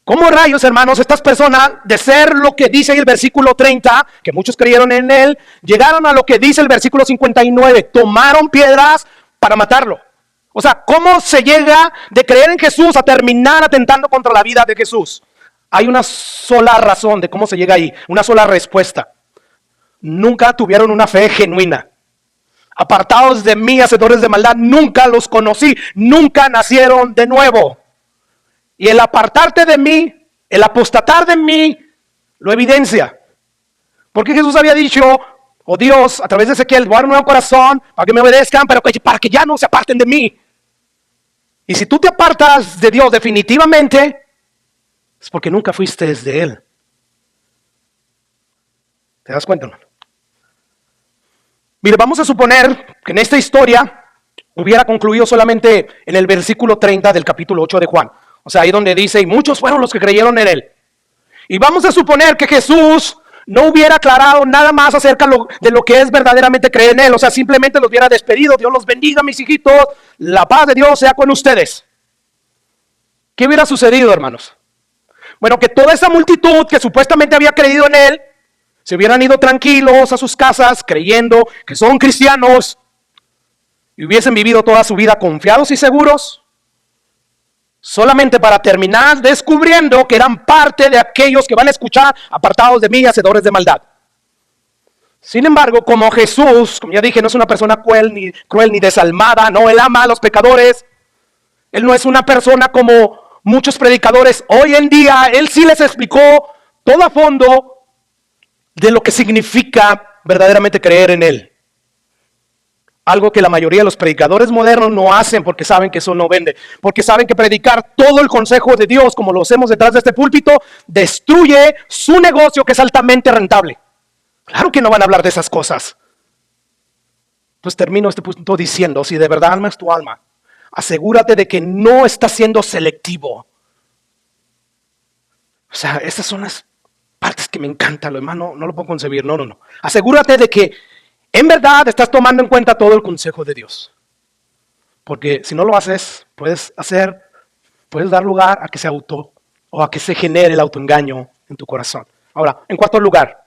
¿Cómo rayos, hermanos, estas personas, de ser lo que dice el versículo 30, que muchos creyeron en Él, llegaron a lo que dice el versículo 59, tomaron piedras para matarlo? O sea, ¿cómo se llega de creer en Jesús a terminar atentando contra la vida de Jesús? Hay una sola razón de cómo se llega ahí, una sola respuesta. Nunca tuvieron una fe genuina. Apartados de mí, hacedores de maldad, nunca los conocí, nunca nacieron de nuevo. Y el apartarte de mí, el apostatar de mí, lo evidencia. Porque Jesús había dicho, oh Dios, a través de Ezequiel, voy a dar un nuevo corazón para que me obedezcan, pero para que ya no se aparten de mí. Y si tú te apartas de Dios definitivamente, es porque nunca fuiste de Él. ¿Te das cuenta, hermano? Mire, vamos a suponer que en esta historia hubiera concluido solamente en el versículo 30 del capítulo 8 de Juan. O sea, ahí donde dice, y muchos fueron los que creyeron en Él. Y vamos a suponer que Jesús no hubiera aclarado nada más acerca de lo que es verdaderamente creer en Él. O sea, simplemente los hubiera despedido. Dios los bendiga, mis hijitos. La paz de Dios sea con ustedes. ¿Qué hubiera sucedido, hermanos? Bueno, que toda esa multitud que supuestamente había creído en Él, se hubieran ido tranquilos a sus casas creyendo que son cristianos y hubiesen vivido toda su vida confiados y seguros, solamente para terminar descubriendo que eran parte de aquellos que van a escuchar, apartados de mí, hacedores de maldad. Sin embargo, como Jesús, como ya dije, no es una persona cruel ni desalmada, no, Él ama a los pecadores. Él no es una persona como muchos predicadores hoy en día. Él sí les explicó todo a fondo de lo que significa verdaderamente creer en Él. Algo que la mayoría de los predicadores modernos no hacen porque saben que eso no vende. Porque saben que predicar todo el consejo de Dios, como lo hacemos detrás de este púlpito, destruye su negocio que es altamente rentable. Claro que no van a hablar de esas cosas. Entonces termino este punto diciendo, si de verdad amas tu alma, asegúrate de que no estás siendo selectivo. O sea, estas son las partes que me encantan, lo demás no lo puedo concebir, no. Asegúrate de que en verdad estás tomando en cuenta todo el consejo de Dios. Porque si no lo haces, puedes dar lugar a que se genere el autoengaño en tu corazón. Ahora, en cuarto lugar,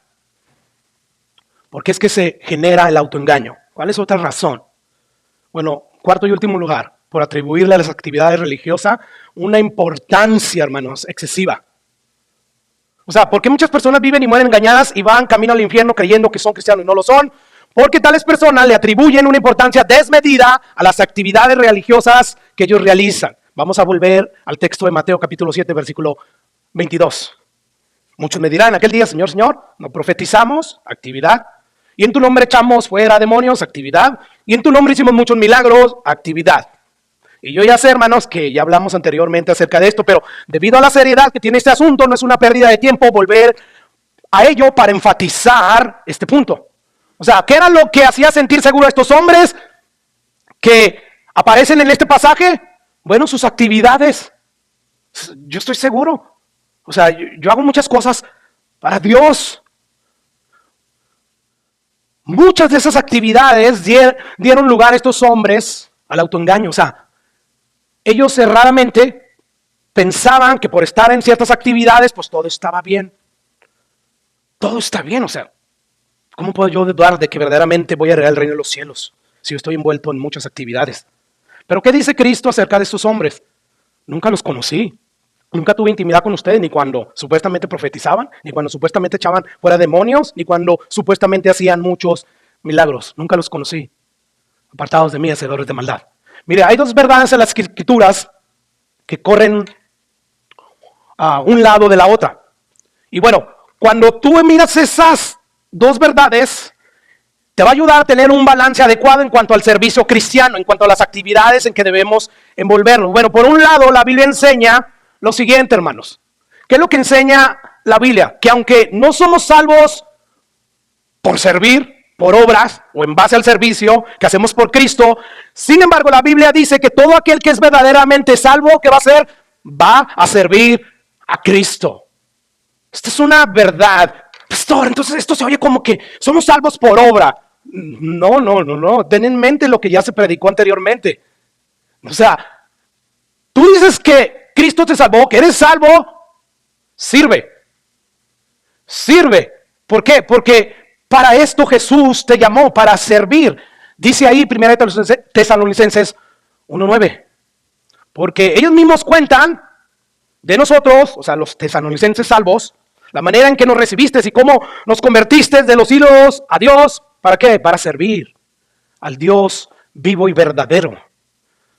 ¿por qué es que se genera el autoengaño? ¿Cuál es otra razón? Bueno, cuarto y último lugar, por atribuirle a las actividades religiosas una importancia, hermanos, excesiva. O sea, ¿por qué muchas personas viven y mueren engañadas y van camino al infierno creyendo que son cristianos y no lo son? Porque tales personas le atribuyen una importancia desmedida a las actividades religiosas que ellos realizan. Vamos a volver al texto de Mateo capítulo 7, versículo 22. Muchos me dirán en aquel día, Señor, no profetizamos, actividad. Y en tu nombre echamos fuera demonios, actividad. Y en tu nombre hicimos muchos milagros, actividad. Y yo ya sé, hermanos, que ya hablamos anteriormente acerca de esto, pero debido a la seriedad que tiene este asunto, no es una pérdida de tiempo volver a ello para enfatizar este punto. O sea, ¿qué era lo que hacía sentir seguro a estos hombres que aparecen en este pasaje? Bueno, sus actividades. Yo estoy seguro. O sea, yo hago muchas cosas para Dios. Muchas de esas actividades dieron lugar a estos hombres al autoengaño. O sea, ellos erradamente pensaban que por estar en ciertas actividades, pues todo estaba bien. Todo está bien, o sea, ¿cómo puedo yo dudar de que verdaderamente voy a heredar el reino de los cielos si yo estoy envuelto en muchas actividades? Pero ¿qué dice Cristo acerca de estos hombres? Nunca los conocí. Nunca tuve intimidad con ustedes, ni cuando supuestamente profetizaban, ni cuando supuestamente echaban fuera demonios, ni cuando supuestamente hacían muchos milagros. Nunca los conocí. Apartados de mí, hacedores de maldad. Mire, hay dos verdades en las escrituras que corren a un lado de la otra. Y bueno, cuando tú miras esas dos verdades, te va a ayudar a tener un balance adecuado en cuanto al servicio cristiano, en cuanto a las actividades en que debemos envolvernos. Bueno, por un lado, la Biblia enseña lo siguiente, hermanos. ¿Qué es lo que enseña la Biblia? Que aunque no somos salvos por servir, por obras o en base al servicio que hacemos por Cristo, sin embargo, la Biblia dice que todo aquel que es verdaderamente salvo, ¿qué va a hacer? Va a servir a Cristo. Esta es una verdad. Pastor, entonces esto se oye como que somos salvos por obra. No. Ten en mente lo que ya se predicó anteriormente. O sea, tú dices que Cristo te salvó, que eres salvo, sirve. Sirve. ¿Por qué? Porque para esto Jesús te llamó, para servir. Dice ahí 1 Tesalonicenses 1:9. Porque ellos mismos cuentan de nosotros, o sea, los tesalonicenses salvos, la manera en que nos recibiste y cómo nos convertiste de los ídolos a Dios. ¿Para qué? Para servir al Dios vivo y verdadero.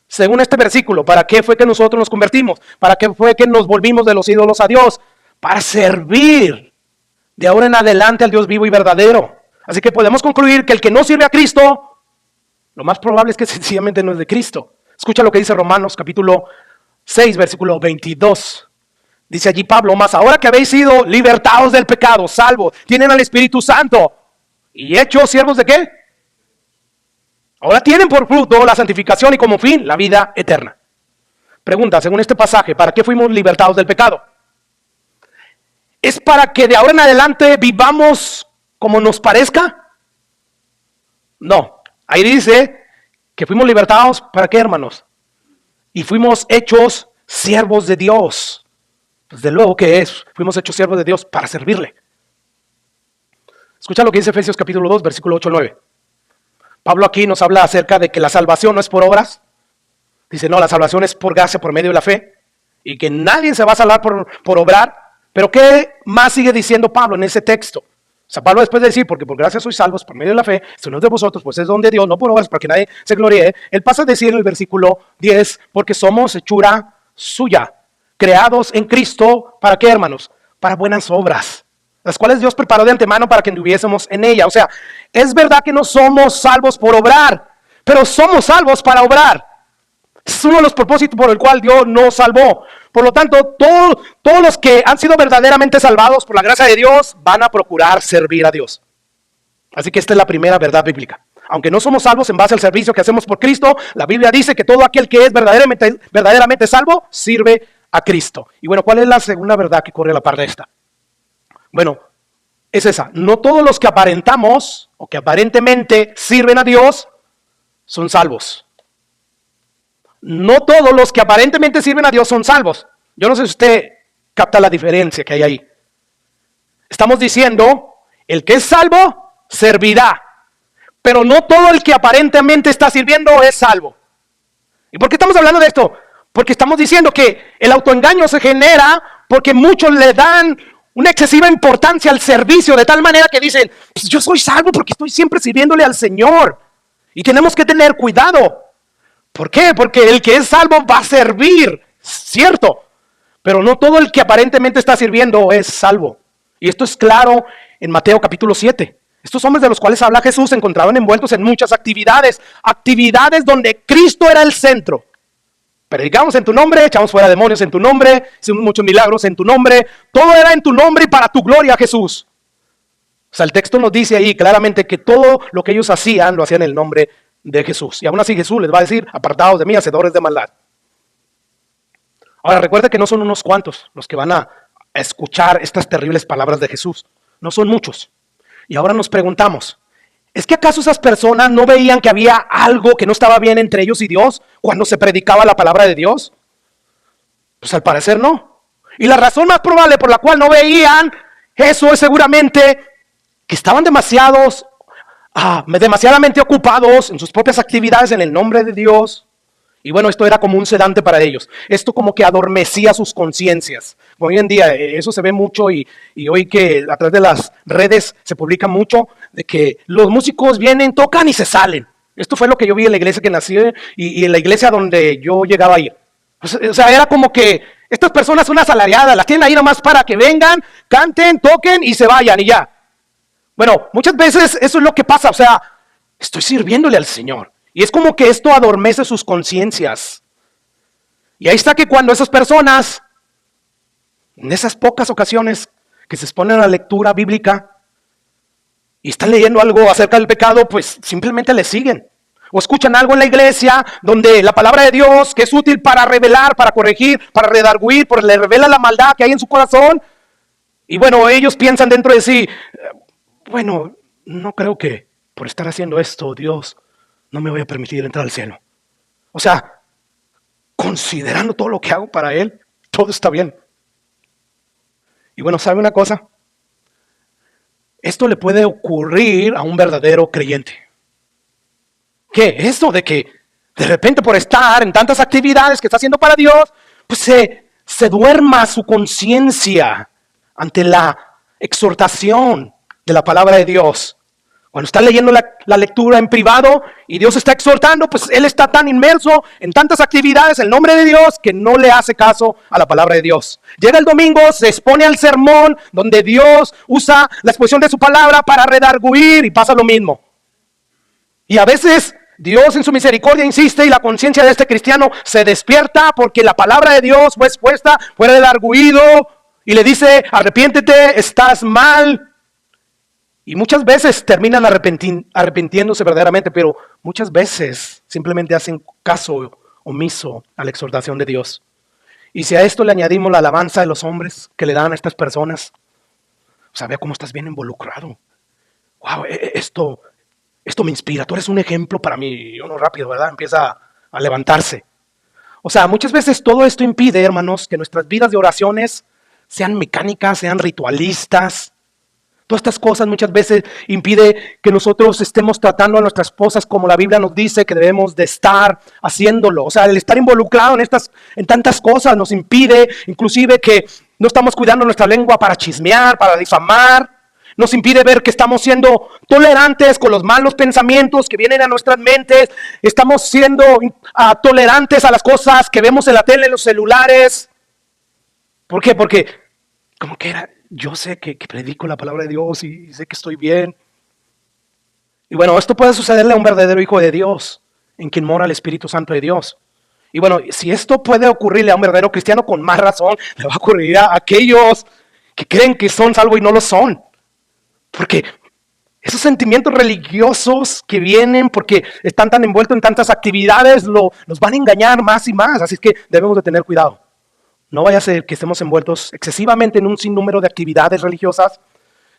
Según este versículo, ¿para qué fue que nosotros nos convertimos? ¿Para qué fue que nos volvimos de los ídolos a Dios? Para servir de ahora en adelante al Dios vivo y verdadero. Así que podemos concluir que el que no sirve a Cristo, lo más probable es que sencillamente no es de Cristo. Escucha lo que dice Romanos capítulo 6, versículo 22. Dice allí Pablo: mas ahora que habéis sido libertados del pecado, salvos, tienen al Espíritu Santo y hechos siervos de ¿qué? Ahora tienen por fruto la santificación y como fin la vida eterna. Pregunta, según este pasaje, ¿para qué fuimos libertados del pecado? ¿Es para que de ahora en adelante vivamos como nos parezca? No, ahí dice que fuimos libertados, ¿para qué, hermanos? Y fuimos hechos siervos de Dios. Desde luego que fuimos hechos siervos de Dios para servirle. Escucha lo que dice Efesios capítulo 2, versículo 8 al 9. Pablo aquí nos habla acerca de que la salvación no es por obras. Dice, no, la salvación es por gracia, por medio de la fe. Y que nadie se va a salvar por obrar. Pero ¿qué más sigue diciendo Pablo en ese texto? O sea, Pablo después de decir, porque por gracia sois salvos, por medio de la fe, esto no es de vosotros, pues es don de Dios, no por obras, para que nadie se gloríe. Él pasa a decir en el versículo 10, porque somos hechura suya, creados en Cristo, ¿para qué, hermanos? Para buenas obras, las cuales Dios preparó de antemano para que anduviésemos en ella. O sea, es verdad que no somos salvos por obrar, pero somos salvos para obrar. Es uno de los propósitos por el cual Dios nos salvó. Por lo tanto, todos los que han sido verdaderamente salvados por la gracia de Dios van a procurar servir a Dios. Así que esta es la primera verdad bíblica. Aunque no somos salvos en base al servicio que hacemos por Cristo, la Biblia dice que todo aquel que es verdaderamente salvo sirve a Cristo. Y bueno, ¿cuál es la segunda verdad que corre a la par de esta? Bueno, es esa. No todos los que aparentamos o que aparentemente sirven a Dios son salvos. No todos los que aparentemente sirven a Dios son salvos. Yo no sé si usted capta la diferencia que hay ahí. Estamos diciendo, el que es salvo servirá, pero no todo el que aparentemente está sirviendo es salvo. ¿Y por qué estamos hablando de esto? Porque estamos diciendo que el autoengaño se genera porque muchos le dan una excesiva importancia al servicio, de tal manera que dicen, pues yo soy salvo porque estoy siempre sirviéndole al Señor. Y tenemos que tener cuidado. ¿Por qué? Porque el que es salvo va a servir, cierto, pero no todo el que aparentemente está sirviendo es salvo. Y esto es claro en Mateo capítulo 7. Estos hombres de los cuales habla Jesús se encontraban envueltos en muchas actividades donde Cristo era el centro. Predicamos en tu nombre, echamos fuera demonios en tu nombre, hicimos muchos milagros en tu nombre, todo era en tu nombre y para tu gloria, Jesús. O sea, el texto nos dice ahí claramente que todo lo que ellos hacían, lo hacían en el nombre de Jesús. Y aún así Jesús les va a decir, apartados de mí, hacedores de maldad. Ahora recuerda que no son unos cuantos los que van a escuchar estas terribles palabras de Jesús. No son muchos. Y ahora nos preguntamos, ¿es que acaso esas personas no veían que había algo que no estaba bien entre ellos y Dios cuando se predicaba la palabra de Dios? Pues al parecer no. Y la razón más probable por la cual no veían eso es seguramente que estaban demasiadamente ocupados en sus propias actividades en el nombre de Dios Y bueno, esto era como un sedante para ellos. Esto como que adormecía sus conciencias. Hoy en día eso se ve mucho y hoy que a través de las redes se publica mucho de que los músicos vienen, tocan y se salen. Esto fue lo que yo vi en la iglesia que nací y en la iglesia donde yo llegaba a ir. O sea, era como que estas personas son asalariadas, las tienen ahí nomás para que vengan, canten, toquen y se vayan y ya. Bueno, muchas veces eso es lo que pasa, o sea, estoy sirviéndole al Señor. Y es como que esto adormece sus conciencias. Y ahí está que cuando esas personas, en esas pocas ocasiones que se exponen a la lectura bíblica y están leyendo algo acerca del pecado, pues simplemente le siguen. O escuchan algo en la iglesia donde la palabra de Dios, que es útil para revelar, para corregir, para redarguir, porque le revela la maldad que hay en su corazón. Y bueno, ellos piensan dentro de sí, bueno, no creo que por estar haciendo esto, Dios no me voy a permitir entrar al cielo. O sea, considerando todo lo que hago para Él, todo está bien. Y bueno, ¿sabe una cosa? Esto le puede ocurrir a un verdadero creyente. ¿Qué? Esto de que de repente por estar en tantas actividades que está haciendo para Dios, pues se duerma su conciencia ante la exhortación de la palabra de Dios. Cuando está leyendo la lectura en privado y Dios está exhortando, pues él está tan inmerso en tantas actividades en nombre de Dios que no le hace caso a la palabra de Dios. Llega el domingo, se expone al sermón donde Dios usa la exposición de su palabra para redarguir y pasa lo mismo. Y a veces Dios en su misericordia insiste y la conciencia de este cristiano se despierta porque la palabra de Dios fue expuesta, fue redarguido y le dice, arrepiéntete, estás mal. Y muchas veces terminan arrepintiéndose verdaderamente, pero muchas veces simplemente hacen caso omiso a la exhortación de Dios. Y si a esto le añadimos la alabanza de los hombres que le dan a estas personas, o sea, vea cómo estás bien involucrado. Wow, esto me inspira, tú eres un ejemplo para mí. Y uno rápido, ¿verdad? Empieza a levantarse. O sea, muchas veces todo esto impide, hermanos, que nuestras vidas de oraciones sean mecánicas, sean ritualistas. Todas estas cosas muchas veces impide que nosotros estemos tratando a nuestras esposas como la Biblia nos dice que debemos de estar haciéndolo. O sea, el estar involucrado en tantas cosas nos impide, inclusive que no estamos cuidando nuestra lengua para chismear, para difamar. Nos impide ver que estamos siendo tolerantes con los malos pensamientos que vienen a nuestras mentes. Estamos siendo tolerantes a las cosas que vemos en la tele, en los celulares. ¿Por qué? Porque como que yo sé que predico la palabra de Dios y sé que estoy bien. Y bueno, esto puede sucederle a un verdadero hijo de Dios, en quien mora el Espíritu Santo de Dios. Y bueno, si esto puede ocurrirle a un verdadero cristiano, con más razón le va a ocurrir a aquellos que creen que son salvos y no lo son. Porque esos sentimientos religiosos que vienen porque están tan envueltos en tantas actividades los van a engañar más y más. Así que debemos de tener cuidado. No vaya a ser que estemos envueltos excesivamente en un sinnúmero de actividades religiosas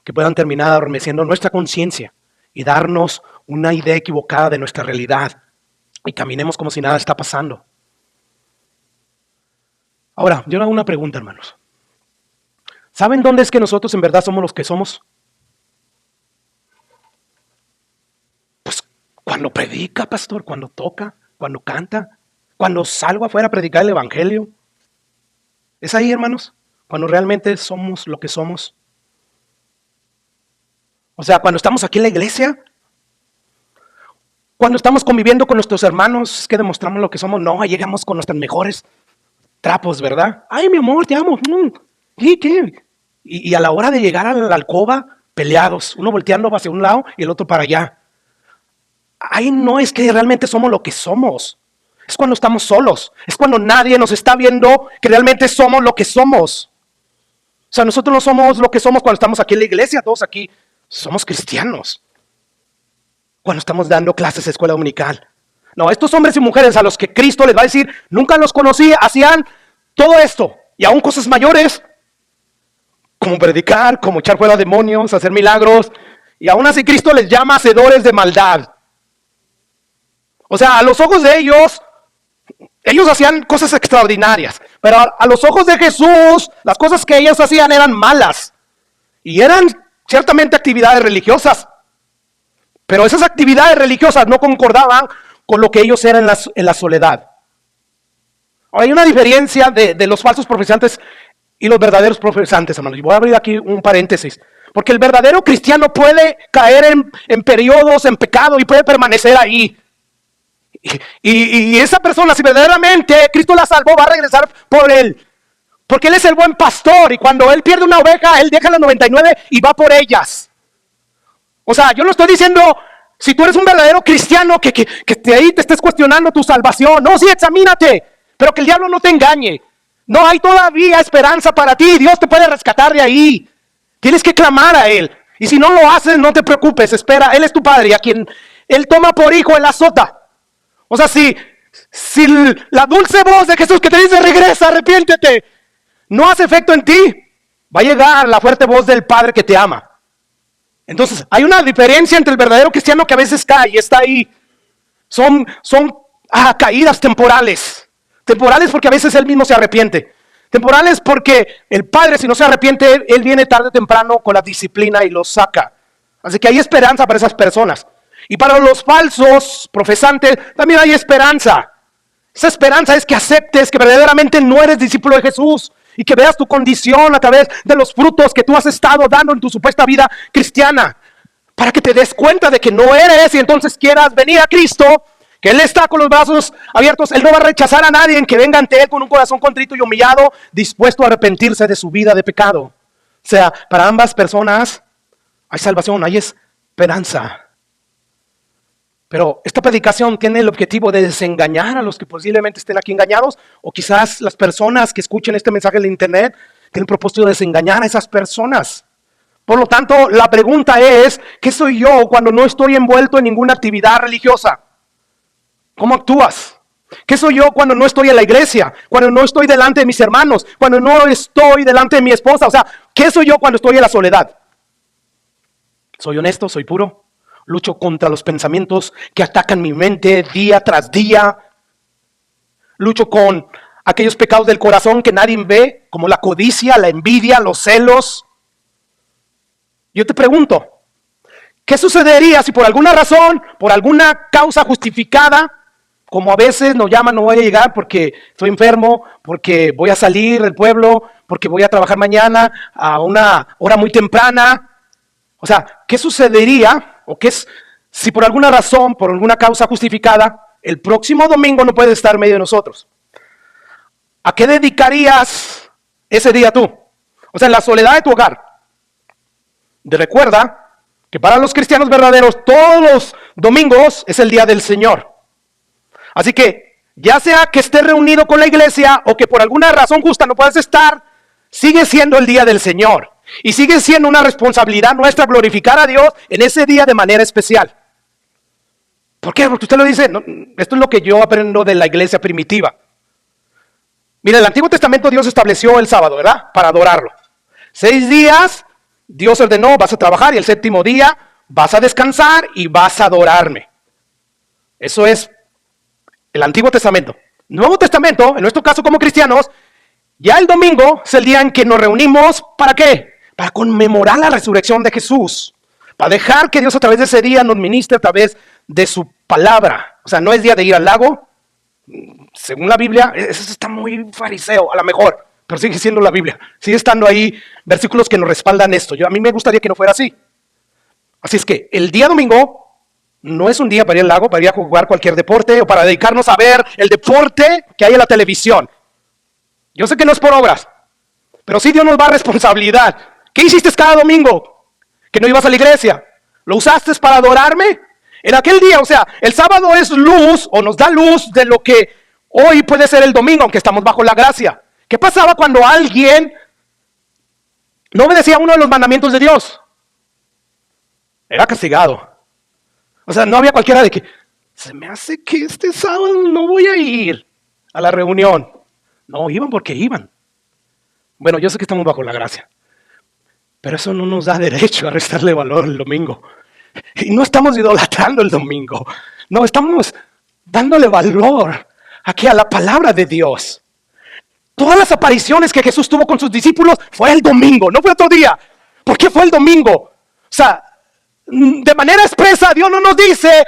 que puedan terminar adormeciendo nuestra conciencia y darnos una idea equivocada de nuestra realidad y caminemos como si nada está pasando. Ahora, yo le hago una pregunta, hermanos. ¿Saben dónde es que nosotros en verdad somos los que somos? Pues cuando predica, pastor, cuando toca, cuando canta, cuando salgo afuera a predicar el evangelio. ¿Es ahí, hermanos? Cuando realmente somos lo que somos. O sea, cuando estamos aquí en la iglesia, cuando estamos conviviendo con nuestros hermanos, es que demostramos lo que somos. No, llegamos con nuestros mejores trapos, ¿verdad? Ay, mi amor, te amo. ¿Qué? Y a la hora de llegar a la alcoba, peleados, uno volteando hacia un lado y el otro para allá. Ahí no es que realmente somos lo que somos. Es cuando estamos solos. Es cuando nadie nos está viendo que realmente somos lo que somos. O sea, nosotros no somos lo que somos cuando estamos aquí en la iglesia. Todos aquí somos cristianos. Cuando estamos dando clases de escuela dominical. No, estos hombres y mujeres a los que Cristo les va a decir, nunca los conocí, hacían todo esto. Y aún cosas mayores. Como predicar, como echar fuera demonios, hacer milagros. Y aún así Cristo les llama hacedores de maldad. O sea, a los ojos de ellos hacían cosas extraordinarias, pero a los ojos de Jesús, las cosas que ellos hacían eran malas. Y eran ciertamente actividades religiosas, pero esas actividades religiosas no concordaban con lo que ellos eran en la soledad. Ahora, hay una diferencia de los falsos profesantes y los verdaderos profesantes, hermanos. Y voy a abrir aquí un paréntesis. Porque el verdadero cristiano puede caer en periodos, en pecado, y puede permanecer ahí. Y esa persona, si verdaderamente Cristo la salvó, va a regresar por él. Porque Él es el buen pastor, y cuando Él pierde una oveja, Él deja las 99 y va por ellas. O sea, yo no estoy diciendo, si tú eres un verdadero cristiano, que ahí te estés cuestionando tu salvación. No, sí, examínate, pero que el diablo no te engañe. No hay todavía esperanza para ti. Dios te puede rescatar de ahí. Tienes que clamar a Él. Y si no lo haces, no te preocupes, espera. Él es tu Padre, y a quien Él toma por hijo, Él azota. O sea, si la dulce voz de Jesús que te dice, regresa, arrepiéntete, no hace efecto en ti, va a llegar la fuerte voz del Padre que te ama. Entonces, hay una diferencia entre el verdadero cristiano que a veces cae y está ahí. Son caídas temporales. Temporales porque a veces él mismo se arrepiente. Temporales porque el Padre, si no se arrepiente, él viene tarde o temprano con la disciplina y los saca. Así que hay esperanza para esas personas. Y para los falsos profesantes también hay esperanza. Esa esperanza es que aceptes que verdaderamente no eres discípulo de Jesús. Y que veas tu condición a través de los frutos que tú has estado dando en tu supuesta vida cristiana. Para que te des cuenta de que no eres y entonces quieras venir a Cristo. Que Él está con los brazos abiertos. Él no va a rechazar a nadie en que venga ante Él con un corazón contrito y humillado, dispuesto a arrepentirse de su vida de pecado. O sea, para ambas personas hay salvación, hay esperanza. Pero esta predicación tiene el objetivo de desengañar a los que posiblemente estén aquí engañados, o quizás las personas que escuchen este mensaje en la internet tienen el propósito de desengañar a esas personas. Por lo tanto, la pregunta es, ¿qué soy yo cuando no estoy envuelto en ninguna actividad religiosa? ¿Cómo actúas? ¿Qué soy yo cuando no estoy en la iglesia? Cuando no estoy delante de mis hermanos, cuando no estoy delante de mi esposa. O sea, ¿qué soy yo cuando estoy en la soledad? ¿Soy honesto? ¿Soy puro? Lucho contra los pensamientos que atacan mi mente día tras día. Lucho con aquellos pecados del corazón que nadie ve, como la codicia, la envidia, los celos. Yo te pregunto, ¿qué sucedería si por alguna razón, por alguna causa justificada, como a veces nos llaman, no voy a llegar porque estoy enfermo, porque voy a salir del pueblo, porque voy a trabajar mañana a una hora muy temprana? O sea, ¿qué sucedería? ¿O qué es si por alguna razón, por alguna causa justificada, el próximo domingo no puedes estar en medio de nosotros? ¿A qué dedicarías ese día tú? O sea, en la soledad de tu hogar. Recuerda que para los cristianos verdaderos todos los domingos es el día del Señor. Así que, ya sea que estés reunido con la iglesia o que por alguna razón justa no puedas estar, sigue siendo el día del Señor. Y sigue siendo una responsabilidad nuestra glorificar a Dios en ese día de manera especial. ¿Por qué? Porque usted lo dice, no, esto es lo que yo aprendo de la iglesia primitiva. Mira, en el Antiguo Testamento Dios estableció el sábado, ¿verdad? Para adorarlo. 6 días Dios ordenó, vas a trabajar, y el 7º día vas a descansar y vas a adorarme. Eso es el Antiguo Testamento. Nuevo Testamento, en nuestro caso como cristianos, ya el domingo es el día en que nos reunimos, ¿para qué? Para conmemorar la resurrección de Jesús, para dejar que Dios a través de ese día nos ministre a través de su palabra. O sea, no es día de ir al lago, según la Biblia, eso está muy fariseo, a lo mejor, pero sigue siendo la Biblia, sigue estando ahí versículos que nos respaldan esto. A mí me gustaría que no fuera así. Así es que el día domingo no es un día para ir al lago, para ir a jugar cualquier deporte o para dedicarnos a ver el deporte que hay en la televisión. Yo sé que no es por obras, pero sí Dios nos va a responsabilidad. ¿Qué hiciste cada domingo? ¿Que no ibas a la iglesia? ¿Lo usaste para adorarme? En aquel día, o sea, el sábado es luz o nos da luz de lo que hoy puede ser el domingo, aunque estamos bajo la gracia. ¿Qué pasaba cuando alguien no obedecía uno de los mandamientos de Dios? Era castigado. O sea, no había cualquiera de que, se me hace que este sábado no voy a ir a la reunión. No, iban porque iban. Bueno, yo sé que estamos bajo la gracia, pero eso no nos da derecho a restarle valor el domingo. Y no estamos idolatrando el domingo. No, estamos dándole valor aquí a la palabra de Dios. Todas las apariciones que Jesús tuvo con sus discípulos fue el domingo, no fue otro día. ¿Por qué fue el domingo? O sea, de manera expresa Dios no nos dice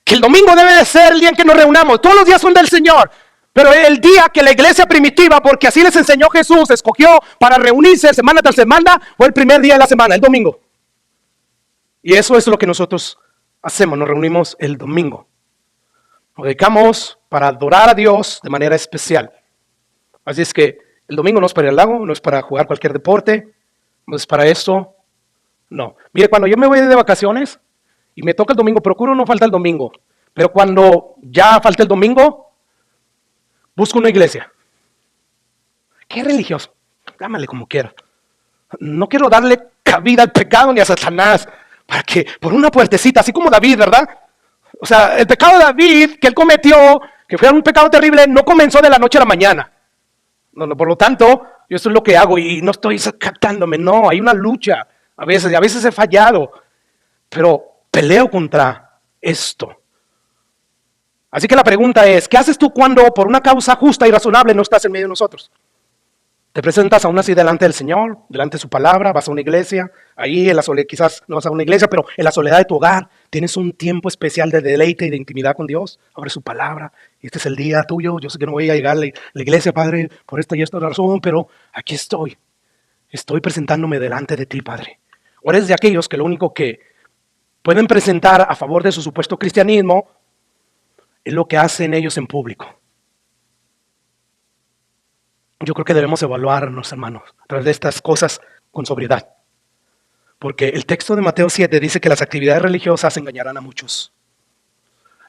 que el domingo debe de ser el día en que nos reunamos. Todos los días son del Señor. Pero el día que la iglesia primitiva, porque así les enseñó Jesús, escogió para reunirse semana tras semana, fue el primer día de la semana, el domingo. Y eso es lo que nosotros hacemos, nos reunimos el domingo. Nos dedicamos para adorar a Dios de manera especial. Así es que el domingo no es para ir al lago, no es para jugar cualquier deporte, no es para esto, no. Mire, cuando yo me voy de vacaciones y me toca el domingo, procuro no faltar el domingo. Pero cuando ya falta el domingo, busco una iglesia. ¿Qué religioso? Llámale como quiera. No quiero darle cabida al pecado ni a Satanás para que por una puertecita, así como David, ¿verdad? O sea, el pecado de David que él cometió, que fue un pecado terrible, no comenzó de la noche a la mañana. No, por lo tanto, yo esto es lo que hago y no estoy captándome, no, hay una lucha a veces he fallado, pero peleo contra esto. Así que la pregunta es, ¿qué haces tú cuando por una causa justa y razonable no estás en medio de nosotros? Te presentas aún así delante del Señor, delante de su palabra, vas a una iglesia, ahí en la soledad, quizás no vas a una iglesia, pero en la soledad de tu hogar tienes un tiempo especial de deleite y de intimidad con Dios, abre su palabra, y este es el día tuyo, yo sé que no voy a llegar a la iglesia, Padre, por esta y esta razón, pero aquí estoy presentándome delante de ti, Padre. O eres de aquellos que lo único que pueden presentar a favor de su supuesto cristianismo es lo que hacen ellos en público. Yo creo que debemos evaluarnos, hermanos, a través de estas cosas con sobriedad. Porque el texto de Mateo 7 dice que las actividades religiosas engañarán a muchos.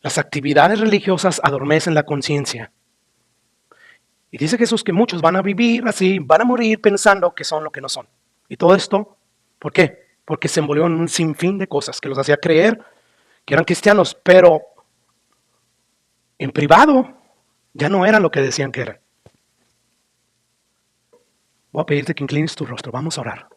Las actividades religiosas adormecen la conciencia. Y dice Jesús que muchos van a vivir así, van a morir pensando que son lo que no son. Y todo esto, ¿por qué? Porque se envolvió en un sinfín de cosas que los hacía creer que eran cristianos, pero en privado ya no eran lo que decían que eran. Voy a pedirte que inclines tu rostro, vamos a orar.